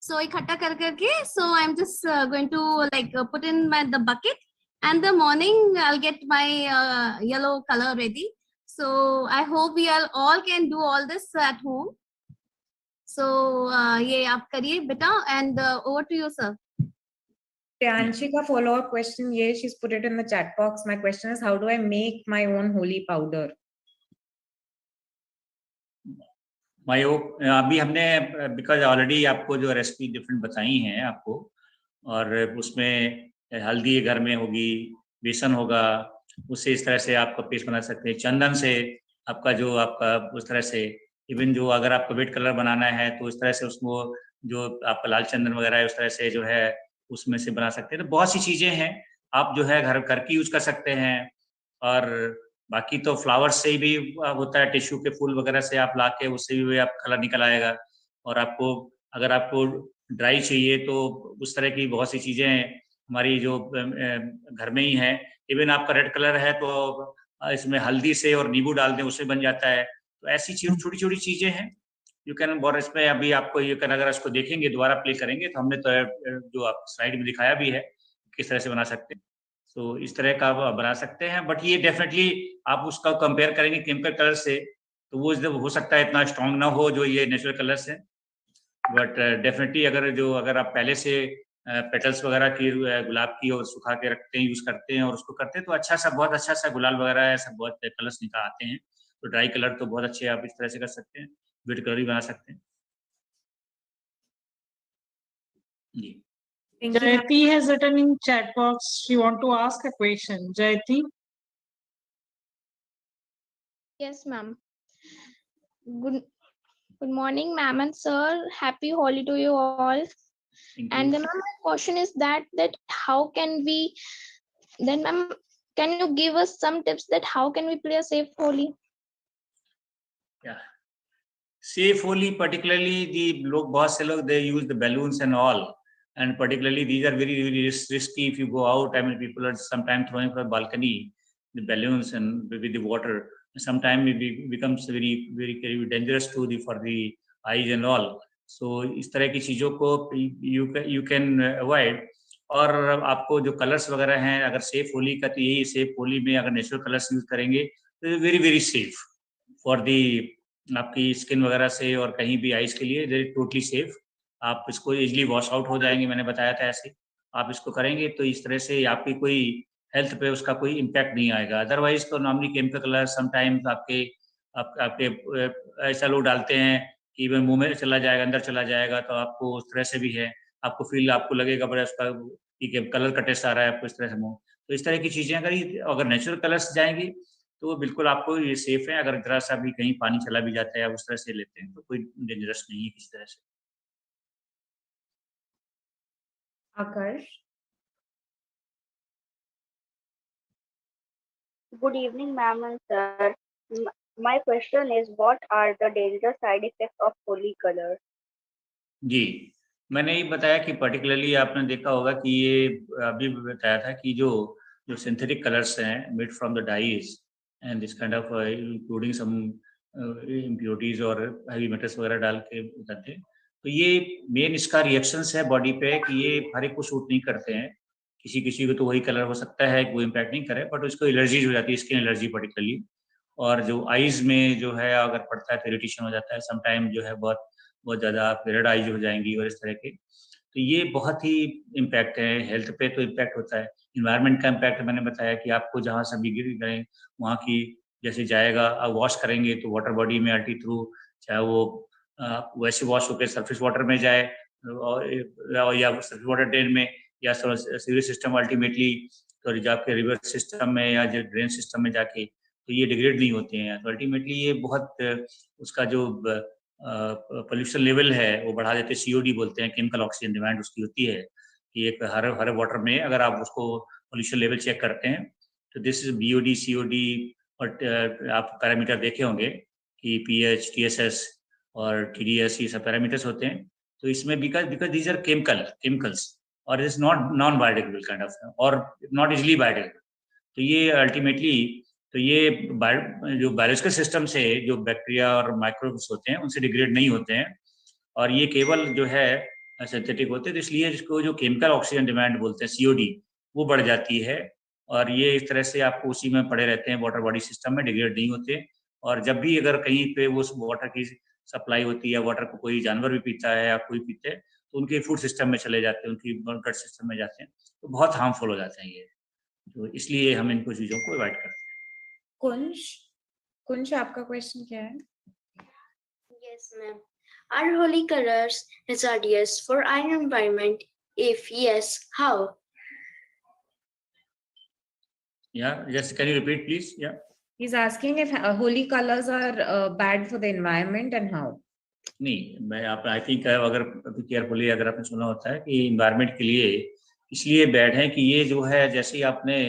So ikhatta kar karke, so I'm just going to like put in the bucket, and the morning I'll get my yellow color ready. So I hope we all can do all this at home. So ये आप करिए बेटा, and over to you sir. Priyanshi ka follow-up question ye, she's put it in the chat box. My question is, how do I make my own holy powder? अभी हमने because already आपको जो recipe different बताई हैं आपको, और उसमें हल्दी घर में होगी, बेसन होगा, उससे इस तरह से आपका पेस्ट बना सकते हैं। चंदन से आपका जो आपका उस तरह से, इवन जो अगर आपको वेट कलर बनाना है तो इस तरह से उसको जो आपका लाल चंदन वगैरह है उस तरह से जो है उसमें से बना सकते हैं। तो बहुत सी चीज़ें हैं, आप जो है घर की यूज कर सकते हैं। और बाकी तो फ्लावर्स से भी होता है, टिश्यू के फूल वगैरह से आप लाके उससे भी आप कलर निकल आएगा। और आपको अगर आपको ड्राई चाहिए तो उस तरह की बहुत सी चीज़ें हमारी जो घर में ही हैं। इवन आपका रेड कलर है तो इसमें हल्दी से और नींबू डाल दें, उससे बन जाता है। तो ऐसी छोटी छोटी चीज़ें हैं, यू कैन। और इसमें अभी आपको ये अगर इसको देखेंगे, दोबारा प्ले करेंगे तो हमने तो जो आप स्लाइड में दिखाया भी है किस तरह से बना सकते हैं। तो इस तरह का आप बना सकते हैं। बट ये डेफिनेटली आप उसका कंपेयर करेंगे केमिकल कलर से तो वो हो सकता है इतना स्ट्रांग ना हो जो ये नेचुरल कलर्स हैं। बट डेफिनेटली अगर आप पहले से पेटल्स वगैरह की गुलाब की और सुखा के रखते हैं, यूज करते हैं और उसको करते हैं तो बहुत अच्छा सा गुलाल वगैरह है, सब बहुत कलर्स निकल आते हैं। तो ड्राई कलर तो बहुत अच्छे आप इस तरह से कर सकते हैं, वेट कलर भी बना सकते हैं जी। Jayati has written in chat box. She want to ask a question. Jayati. Yes, ma'am. Good morning, ma'am and sir. Happy Holi to you all. And then my question is that how can we then, ma'am, can you give us some tips that how can we play a safe Holi? Yeah. Safe Holi, particularly the बहुत से लोग they use the balloons and all, and particularly these are very very risky if you go out. I mean, people are sometimes throwing from the balcony the balloons and with the water. Sometimes it becomes very very dangerous to the for the eyes and all. So इस तरह की चीजों को you can avoid. और आपको जो colours वगैरह हैं, अगर सेफ होली का तो यही सेफ होली में अगर नेचुरल कलर्स यूज करेंगे तो very very safe for the आपकी स्किन वगैरह से और कहीं भी आइज के लिए इट टोटली सेफ। आप इसको इजीली वॉश आउट हो जाएंगे, मैंने बताया था ऐसे। आप इसको करेंगे तो इस तरह से आपकी कोई हेल्थ पे उसका कोई इम्पैक्ट नहीं आएगा। अदरवाइज तो नॉर्मली केमिकल कलर समटाइम्स आपके ऐसा लोग डालते हैं कि वह मुंह में चला जाएगा, अंदर चला जाएगा, तो आपको उस तरह से भी है, आपको फील आपको लगेगा बड़ा उसका कि कलर का टेस्ट आ रहा है आपको इस तरह से मुंह। तो इस तरह की चीजें अगर नेचुरल कलर्स जाएंगी तो बिल्कुल आपको ये सेफ है। अगर जरा सा भी कहीं पानी चला भी जाता है आप उस तरह से लेते हैं तो कोई डेंजरस नहीं है किसी तरह से। Akash. Good evening, ma'am and sir. My question is, what are the dangerous side effects of holy colors? जी, मैंने ये बताया कि पर्टिकुलरली आपने देखा होगा कि ये अभी भी बताया था कि जो सिंथेटिक कलर्स हैं made from the dyes and this kind of including some impurities और हैवी मेटल्स वगैरह डाल के बताते हैं, तो ये मेन इसका रिएक्शंस है बॉडी पे कि ये हर एक को सूट नहीं करते हैं। किसी किसी को तो वही कलर हो सकता है वो इम्पैक्ट नहीं करे, बट उसको एलर्जीज हो जाती है, स्किन एलर्जी पर्टिकुलरली। और जो आईज में जो है अगर पड़ता है तो इरिटेशन हो जाता है, समटाइम जो है बहुत बहुत ज़्यादा रेड आईज हो जाएंगी और इस तरह के। तो ये बहुत ही इम्पैक्ट है हेल्थ पे, तो इम्पैक्ट होता है। इन्वायरमेंट का इम्पैक्ट मैंने बताया कि आपको जहाँ से भी गिर गए वहाँ की जैसे जाएगा, आप वॉश करेंगे तो वाटर बॉडी में अल्टी थ्रू, चाहे वो वैसे वॉश होकर सरफेस वाटर में जाए और या सरफेस वाटर ड्रेन में या सीवरेज सिस्टम अल्टीमेटली तो जाके रिवर सिस्टम में या जो ड्रेन सिस्टम में जाके तो ये डिग्रेड नहीं होते हैं। तो अल्टीमेटली ये बहुत उसका जो पोल्यूशन लेवल है वो बढ़ा देते हैं। COD बोलते हैं, केमिकल ऑक्सीजन डिमांड उसकी होती है कि एक हर वाटर में अगर आप उसको पोल्यूशन लेवल चेक करते हैं तो दिस इज BOD COD और आप पैरामीटर देखे होंगे कि pH TSS और TDS ये सब पैरामीटर्स होते हैं। तो इसमें बिकॉज दीज आर केमिकल्स और it is non biodegradable kind of और नॉट इजिली बायोडिग्रेडेबल। तो ये अल्टीमेटली तो ये जो बायोलॉजिकल सिस्टम से जो बैक्टीरिया और माइक्रोब्स होते हैं उनसे डिग्रेड नहीं होते हैं और ये केवल जो है सिंथेटिक होते हैं। तो इसलिए इसको जो केमिकल ऑक्सीजन डिमांड बोलते हैं COD वो बढ़ जाती है और ये इस तरह से आपको उसी में पड़े रहते हैं, वाटर बॉडी सिस्टम में डिग्रेड नहीं होते। और जब भी अगर कहीं पे वो वाटर की सप्लाई होती है, वाटर को कोई जानवर भी पीता है या कोई पीते हैं तो उनके फूड सिस्टम में चले जाते हैं, उनकी ब्लड सिस्टम में जाते हैं, तो बहुत हार्मफुल हो जाते हैं ये। तो इसलिए हम इनको चीज़ों को अवॉइड करते हैं। कुंज आपका क्वेश्चन क्या है? Yes, ma'am. Are holy colors hazardous for our environment? If yes, how? Yeah, yes, can you repeat please? Yeah. He's asking if holy colors are bad for the environment and how. नहीं, मैं आप I think अगर carefully अगर आपने सुना होता है कि इन्वायरमेंट के लिए इसलिए बैड है कि ये जो है जैसे ही आपने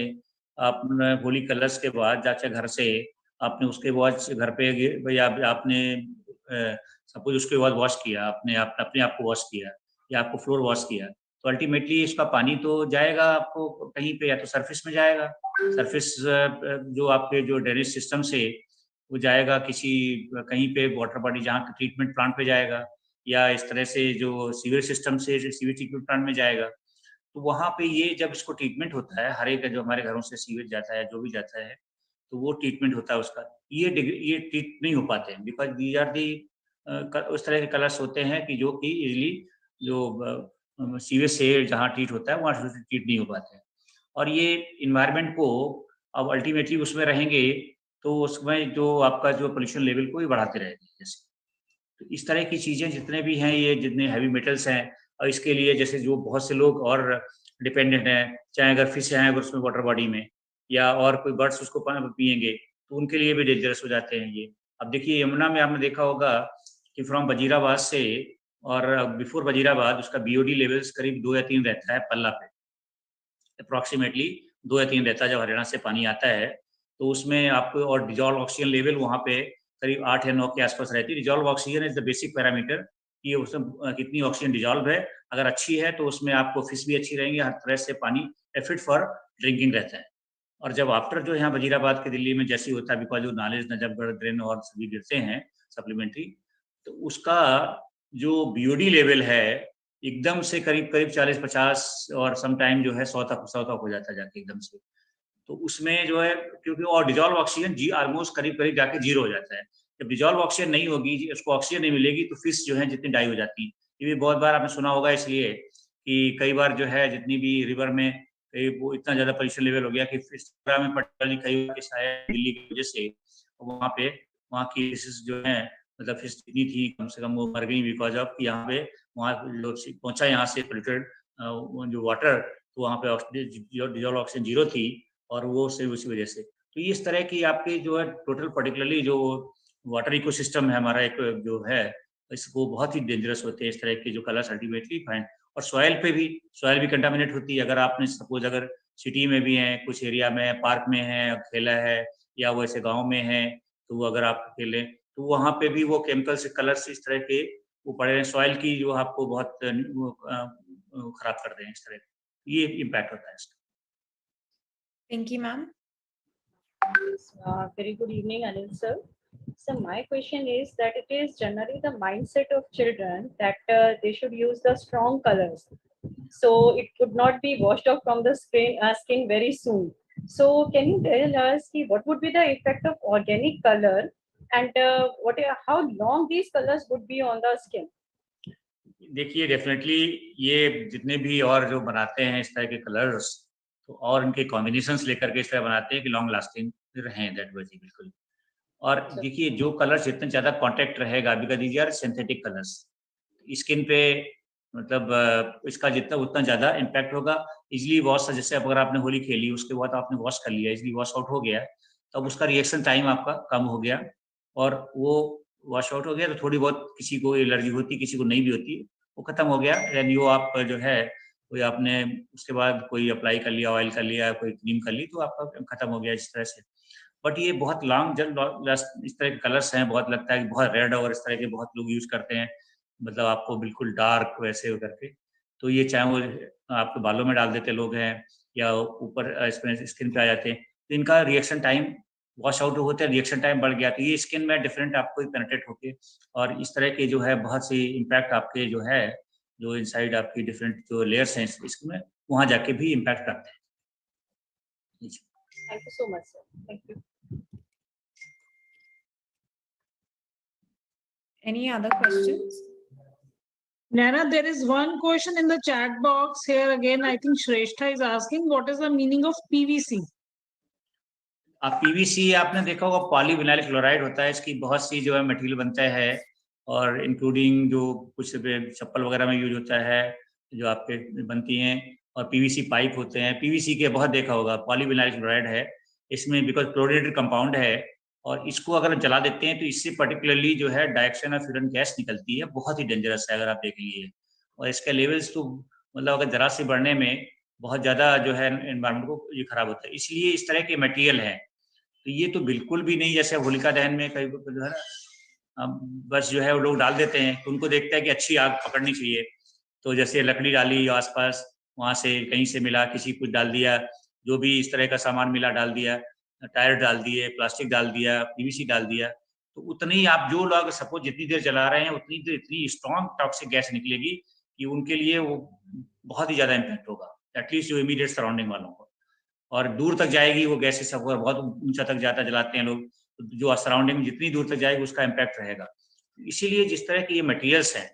होली कलर्स के बाद जाके घर से आपने उसके बाद घर पे या आपने सपोज उसके बाद वॉश किया, आपने अपने आप को वॉश किया या आपको फ्लोर वॉश किया, तो अल्टीमेटली इसका पानी तो जाएगा आपको कहीं पे, या तो सरफेस में जाएगा, सरफेस जो आपके जो ड्रेनेज सिस्टम से वो जाएगा किसी कहीं पे वाटर बॉडी जहाँ ट्रीटमेंट प्लांट पे जाएगा, या इस तरह से जो सीवेज सिस्टम से सीवेज ट्रीटमेंट प्लांट में जाएगा। तो वहाँ पे ये जब इसको ट्रीटमेंट होता है, हर एक जो हमारे घरों से सीवेज जाता है जो भी जाता है तो वो ट्रीटमेंट होता है उसका, ये ट्रीट नहीं हो पाते हैं बिकॉज दीज आर दी उस तरह के कलर्स होते हैं कि जो कि इजिली जो सीवेज से जहाँ ट्रीट होता है वहाँ से ट्रीट नहीं हो पाते हैं। और ये इन्वायरमेंट को अब अल्टीमेटली उसमें रहेंगे तो उसमें जो आपका जो पोल्यूशन लेवल को भी बढ़ाते रहेंगे। जैसे तो इस तरह की चीज़ें जितने भी हैं, ये जितने हैवी मेटल्स हैं, और इसके लिए जैसे जो बहुत से लोग और डिपेंडेंट हैं, चाहे अगर फिश हैं अगर उसमें वाटर बॉडी में, या और कोई बर्ड्स उसको पियेंगे तो उनके लिए भी डेंजरस हो जाते हैं ये। अब देखिए यमुना में आपने देखा होगा कि फ्रॉम वजीराबाद से और बिफोर वजीराबाद उसका BOD लेवल्स करीब 2 या 3 रहता है पल्ला पे, अप्रॉक्सीमेटली 2 या 3 रहता है जब हरियाणा से पानी आता है, तो उसमें आपको और डिजॉल्व ऑक्सीजन लेवल वहाँ पे करीब 8 या 9 के आसपास रहती है। Dissolve oxygen is the basic parameter, ये उसमें कितनी ऑक्सीजन डिजॉल्व है। अगर अच्छी है तो उसमें आपको फिश भी अच्छी रहेंगी, हर तरह से पानी फिट फॉर ड्रिंकिंग रहता है। और जब आफ्टर जो यहाँ वजीराबाद के दिल्ली में जैसी होता है, बिकॉज जो नालेज नजफगढ़ ड्रेन और सभी गिरते हैं सप्लीमेंट्री, तो उसका जो बीओडी लेवल है एकदम से करीब करीब 40-50 और सम टाइम जो है 100 तक हो जाता है जाके एकदम से। तो उसमें जो है क्योंकि और डिजॉल्व ऑक्सीजन जी ऑलमोस्ट करीब करीब जाके जीरो हो जाता है। जब डिजॉल्व ऑक्सीजन नहीं होगी, उसको ऑक्सीजन नहीं मिलेगी, तो फिश जो है जितनी डाई हो जाती है। ये भी बहुत बार आपने सुना होगा, इसलिए कि कई बार जो है जितनी भी रिवर में वो इतना ज्यादा पोल्यूशन लेवल हो गया कि फिश में पर्टिकुलरली कई बार शायद दिल्ली की वजह से वहाँ की फिशेस जो है मतलब फिश जितनी थी कम से कम वो मर गई, बिकॉज ऑफ यहाँ पे वहाँ पहुंचा यहाँ से पोल्यूटेड जो वाटर, तो वहाँ पे डिजॉल्व ऑक्सीजन जीरो थी और वो सिर्फ उसी वजह से। तो इस तरह की आपकी जो है टोटल पर्टिकुलरली जो वाटर इकोसिस्टम है हमारा एक जो है, इसको बहुत ही डेंजरस होते हैं इस तरह के जो कलर्स अल्टीमेटली फाइन। और सॉइल भी कंटामिनेट होती है। अगर आपने सपोज अगर सिटी में भी है, कुछ एरिया में पार्क में है खेला है, या वैसे गाँव में है, तो वो अगर आप खेलें तो वहाँ पे भी वो केमिकल से कलर्स इस तरह के वो पड़े हैं, सॉइल की जो आपको बहुत खराब कर रहे हैं इस तरह। ये इम्पैक्ट होता है इसका। Pinky ma'am. Very good evening, Anil sir. So my question is that it is generally the mindset of children that they should use the strong colors, so it could not be washed off from the skin very soon. So can you tell us what would be the effect of organic color, and how long these colors would be on the skin? देखिए definitely ये जितने भी और जो बनाते हैं इस तरह के कलर्स, तो और उनके कॉम्बिनेशंस लेकर के इस तरह बनाते हैं कि लॉन्ग लास्टिंग रहें, दैट वजह बिल्कुल। और देखिए जो कलर्स जितने ज़्यादा कांटेक्ट रहेगा, because these are synthetic colours, skin पे मतलब इसका जितना उतना ज़्यादा इम्पैक्ट होगा। इजली वॉश, जैसे अगर आपने होली खेली उसके बाद आपने वॉश कर लिया, इजली वॉश आउट हो गया, तब उसका रिएक्शन टाइम आपका कम हो गया और वो वॉश आउट हो गया। तो थोड़ी बहुत किसी को एलर्जी होती, किसी को नहीं भी होती, वो खत्म हो गया। देन वो आप जो है कोई आपने उसके बाद कोई अप्लाई कर लिया, ऑयल कर लिया, कोई क्रीम कर ली, तो आपका खत्म हो गया इस तरह से। बट ये बहुत लॉन्ग इस तरह के कलर्स हैं, बहुत लगता है कि बहुत रेड और इस तरह के बहुत लोग यूज करते हैं, मतलब आपको बिल्कुल डार्क वैसे करके। तो ये चाहे वो आपके बालों में डाल देते लोग हैं या ऊपर इसमें स्किन पे आ जाते हैं, तो इनका रिएक्शन टाइम वॉश आउट होते हैं, रिएक्शन टाइम बढ़ गया, तो ये स्किन में डिफरेंट आपको पेनिट्रेट होके और इस तरह के जो है बहुत सी इम्पैक्ट आपके जो है जो इनसाइड आपकी डिफरेंट जो लेयर्स हैं स्किन में, वहाँ जाके भी इम्पैक्ट करते हैं। Thank you so much, sir. Thank you. Any other questions? Nana, there is one question in the chat box here again. I think Shrestha is asking, what is the meaning of PVC? आप PVC आपने देखा होगा, polyvinyl chloride होता है, इसकी बहुत सी जो है मटेरियल बनता है, और इंक्लूडिंग जो कुछ चप्पल वगैरह में यूज होता है जो आपके बनती हैं, और पीवीसी पाइप होते हैं। पीवीसी के बहुत देखा होगा, पॉलीविनाइल क्लोराइड है इसमें, बिकॉज क्लोरीनेटेड कंपाउंड है, और इसको अगर जला देते हैं तो इससे पर्टिकुलरली जो है डाइऑक्साइड ऑफ फ्यूरन गैस निकलती है, बहुत ही डेंजरस है अगर आप देख लीजिए। और इसके लेवल्स तो मतलब अगर जरा से बढ़ने में बहुत ज़्यादा जो है एनवायरमेंट को ये खराब होता है, इसलिए इस तरह के मटेरियल हैं। तो ये तो बिल्कुल भी नहीं, जैसे होलिका दहन में कई जो है ना बस जो है वो लोग डाल देते हैं, तो उनको देखता है कि अच्छी आग पकड़नी चाहिए, तो जैसे लकड़ी डाली आसपास, वहाँ से कहीं से मिला, किसी कुछ डाल दिया, जो भी इस तरह का सामान मिला डाल दिया, टायर डाल दिए, प्लास्टिक डाल दिया, पीवीसी डाल दिया, तो उतनी ही आप जो लोग सपोज जितनी देर जला रहे हैं उतनी देर इतनी स्ट्रॉन्ग टॉक्सिक गैस निकलेगी कि उनके लिए वो बहुत ही ज़्यादा इम्पैक्ट होगा, एटलीस्ट जो इमीडिएट सराउंडिंग वालों को, और दूर तक जाएगी वो गैसेस, सब बहुत ऊंचा तक जाता जलाते हैं लोग, जो सराउंडिंग में जितनी दूर तक जाएगी उसका इम्पैक्ट रहेगा। इसीलिए जिस तरह के ये मटेरियल्स हैं,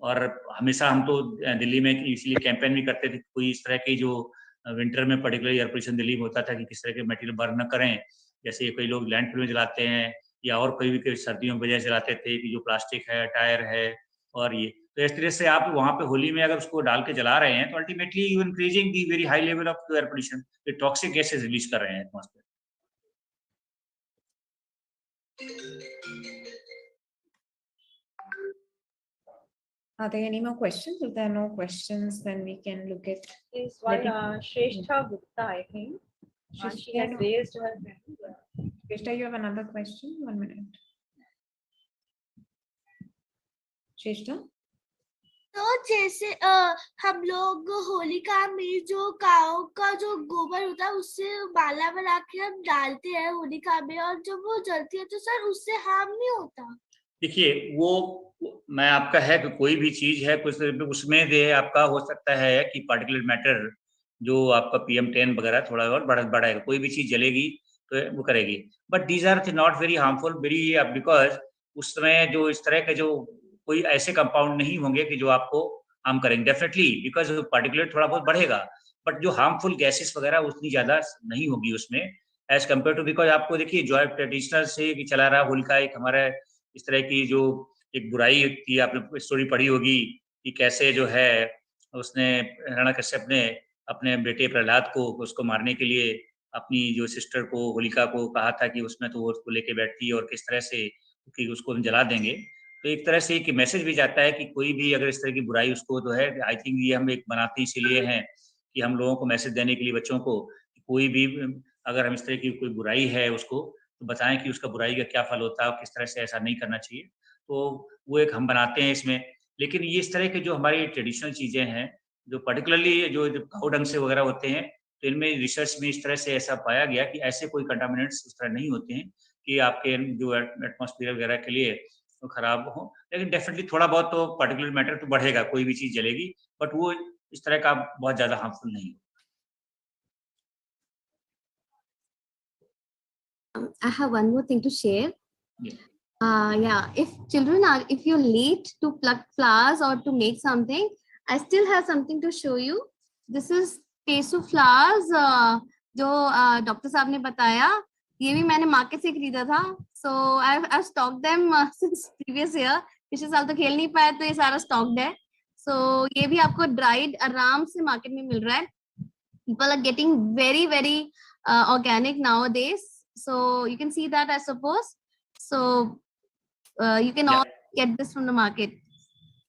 और हमेशा हम तो दिल्ली में इसलिए कैंपेन भी करते थे, कोई इस तरह की जो विंटर में पर्टिकुलर एयर पोल्यूशन दिल्ली में होता था कि किस तरह के मटेरियल बर्न न करें, जैसे कई लोग लैंडफिल में जलाते हैं या और कोई भी सर्दियों में वजह जलाते थे कि जो प्लास्टिक है, टायर है, और ये तो इस तरह से आप वहाँ पे होली में अगर उसको डाल के जला रहे हैं तो ultimately you increasing the very high level of air pollution, ये टॉक्सिक गैसेस रिलीज कर रहे हैं atmosphere. Are there any more questions? If there are no questions, then we can look at. Is one Shrestha Gupta, I think. She has raised her hand. Krishna, you have another question? 1 minute. श्रेष्ठा? तो जैसे हम लोग होलिका में जो काऊ का जो गोबर होता है उससे माला बना के हम डालते हैं होलिका में, और जब वो जलती है तो सर उससे हार्म नहीं होता? देखिए, वो मैं आपका है कि कोई भी चीज है कुछ उसमें दे आपका हो सकता है कि पार्टिकुलर मैटर जो आपका PM10 वगैरह थोड़ा और बढ़ाएगा, कोई भी चीज जलेगी तो वो करेगी, but these are not very harmful very, because उस समय जो इस तरह के जो कोई ऐसे कंपाउंड नहीं होंगे कि जो आपको हार्म करेंगे डेफिनेटली, बिकॉज पार्टिकुलर थोड़ा बहुत बढ़ेगा, बट जो हार्मफुल गैसेस वगैरह उतनी ज्यादा नहीं होगी उसमें एज कम्पेयर टू, बिकॉज आपको देखिए जो ट्रेडिशनल से चला रहा होलिका एक हमारा इस तरह की जो एक बुराई की आपने स्टोरी पढ़ी होगी कि कैसे जो है उसने हिरण्यकश्यप ने अपने बेटे प्रहलाद को उसको मारने के लिए अपनी जो सिस्टर को होलिका को कहा था कि उसमें तो वो उसको लेके बैठती और किस तरह से कि उसको हम जला देंगे। तो एक तरह से एक मैसेज भी जाता है कि कोई भी अगर इस तरह की बुराई उसको तो है, आई थिंक ये हम एक बनाते इसीलिए हैं कि हम लोगों को मैसेज देने के लिए बच्चों को कोई भी अगर हम इस तरह की कोई बुराई है उसको तो बताएं कि उसका बुराई का क्या फल होता है और किस तरह से ऐसा नहीं करना चाहिए। तो वो एक हम बनाते हैं इसमें, लेकिन ये इस तरह के जो हमारी ट्रेडिशनल चीज़ें हैं जो पर्टिकुलरली जो घाव ढंग से वगैरह होते हैं, तो इनमें रिसर्च में इस तरह से ऐसा पाया गया कि ऐसे कोई कंटामिनेंट्स उस तरह नहीं होते हैं कि आपके जो एटमॉस्फेयर वगैरह के लिए तो खराब हो, लेकिन डेफिनेटली थोड़ा बहुत तो पर्टिकुलर मैटर तो बढ़ेगा, कोई भी चीज़ जलेगी, बट वो इस तरह का बहुत ज़्यादा हार्मफुल नहीं हो। I have one more thing to share. Yeah. Yeah, if you're late to pluck flowers or to make something, I still have something to show you. This is पेसू flowers, जो doctor साहब ने बताया, ये भी मैंने market से खरीदा था. So I've stocked them since previous year. पिछले साल तो खेल नहीं पाया तो ये सारा स्टॉक्ड है. So ये भी आपको ड्राइड आराम से मार्केट में मिल रहा है. People are getting very organic nowadays. So you can see that, I suppose. So you can all get this from the market.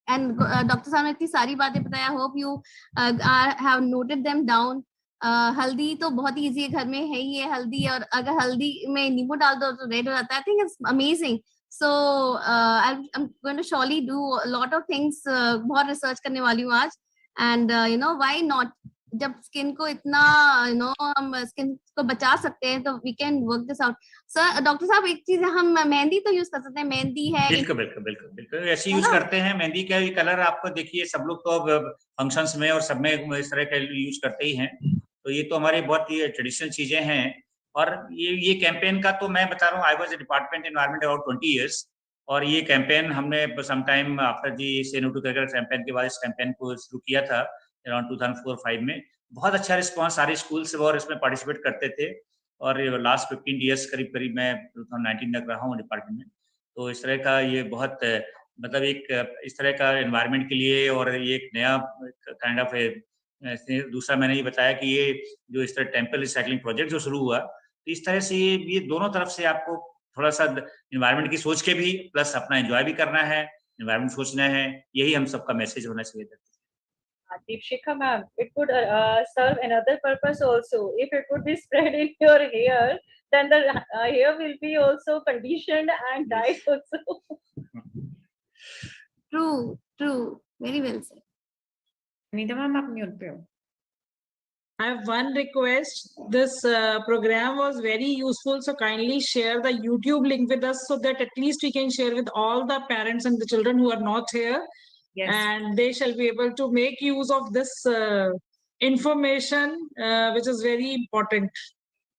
And Dr. Saab ने इतनी सारी बातें बताया. I hope you have noted them down. हल्दी तो बहुत ही easy है, घर में है ही है हल्दी, और अगर हल्दी में नींबू डाल दो तो रेड हो जाता है. I think it's amazing. So I'm going to surely do a lot of things. बहुत रिसर्च करने वाली हूँ आज. And why not? जब स्किन को इतना हम स्किन को बचा सकते हैं तो we can work this out. Sir, doctor साहब, एक चीज हम मेहंदी तो यूज कर सकते हैं. मेहंदी है, बिल्कुल बिल्कुल बिल्कुल बिल्कुल ऐसे यूज करते हैं. मेहंदी का कलर आपको देखिए सब लोग तो फंक्शंस में और सब में इस तरह का यूज करते ही हैं. तो ये तो हमारी बहुत ही ट्रेडिशनल चीजें हैं. और ये कैंपेन का तो मैं बता रहा हूँ, I was department environment about 20 years, और ये कैंपेन हमने सम टाइम आफ्टर जी से नो टू कल्चर कैंपेन के बाद इस कैंपेन को शुरू किया था अराउंड 2004-5 में. बहुत अच्छा रिस्पांस, सारे स्कूल से और इसमें पार्टिसिपेट करते थे. और लास्ट 15 years करीब मैं 2019 तक रहा हूँ डिपार्टमेंट में. तो इस तरह का ये बहुत मतलब एक इस तरह का एनवायरनमेंट के लिए, और ये एक नया काइंड ऑफ दूसरा मैंने ये बताया कि ये जो इस तरह टेम्पल रिसाइकलिंग प्रोजेक्ट जो शुरू हुआ, तो इस तरह से ये दोनों तरफ से आपको थोड़ा सा एनवायरनमेंट की सोच के भी प्लस अपना एंजॉय भी करना है, एनवायरनमेंट सोचना है, यही हम सबका मैसेज होना चाहिए. Deepshikha ma'am, it could serve another purpose also. If it would be spread in your hair, then the hair will be also conditioned and dyed also. True. Very well said. Anita ma'am, आप mute पे हो. I have one request. This program was very useful, so kindly share the YouTube link with us so that at least we can share with all the parents and the children who are not here. Yes. And they shall be able to make use of this information, which is very important.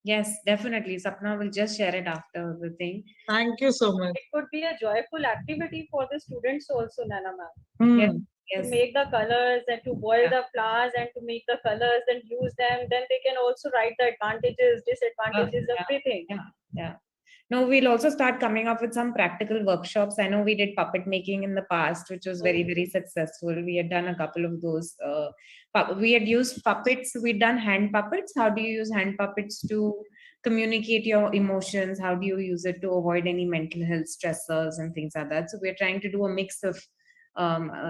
Yes, definitely. Sapna will just share it after the thing. Thank you so much. It could be a joyful activity for the students also, Nana ma'am. Yes. To make the colors and to boil the flowers and to make the colors and use them, then they can also write the advantages, disadvantages, everything. Yeah. No, we'll also start coming up with some practical workshops. I know we did puppet making in the past, which was very successful. We had done a couple of those. We had used puppets. We'd done hand puppets. How do you use hand puppets to communicate your emotions? How do you use it to avoid any mental health stressors and things like that? So we're trying to do a mix of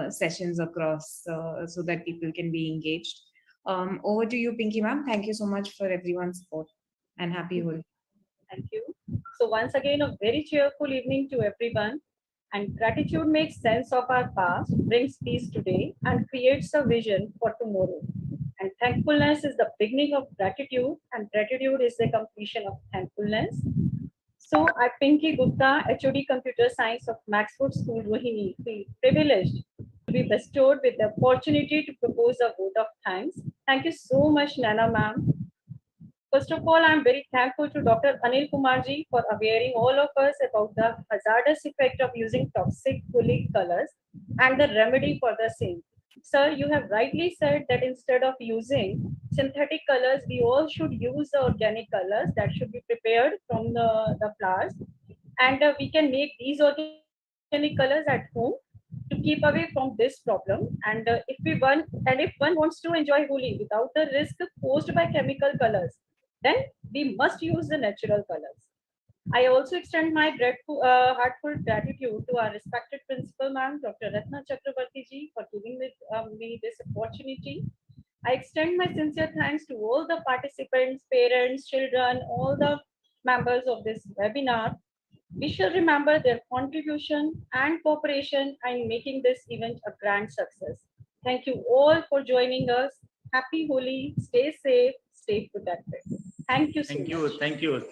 sessions across so that people can be engaged. Over to you, Pinky ma'am. Thank you so much for everyone's support, and happy Holi. Thank you. So once again, a very cheerful evening to everyone. And gratitude makes sense of our past, brings peace today, and creates a vision for tomorrow. And thankfulness is the beginning of gratitude, and gratitude is the completion of thankfulness. So I, Pinky Gupta, HOD Computer Science of Maxford School, Rohini, feel privileged to be bestowed with the opportunity to propose a vote of thanks. Thank you so much, Nana ma'am. First of all, I'm very thankful to Dr. Anil Kumarji for awareing all of us about the hazardous effect of using toxic Holi colors and the remedy for the same. Sir, you have rightly said that instead of using synthetic colors, we all should use the organic colors that should be prepared from the flowers. And we can make these organic colors at home to keep away from this problem. And if one wants to enjoy Holi without the risk posed by chemical colors, then we must use the natural colors. I also extend my heartfelt gratitude to our respected principal, ma'am, Dr. Ratna Chakrabarti ji, for giving me this opportunity. I extend my sincere thanks to all the participants, parents, children, all the members of this webinar. We shall remember their contribution and cooperation in making this event a grand success. Thank you all for joining us. Happy Holi. Stay safe, stay protected. Thank you so much. Thank you.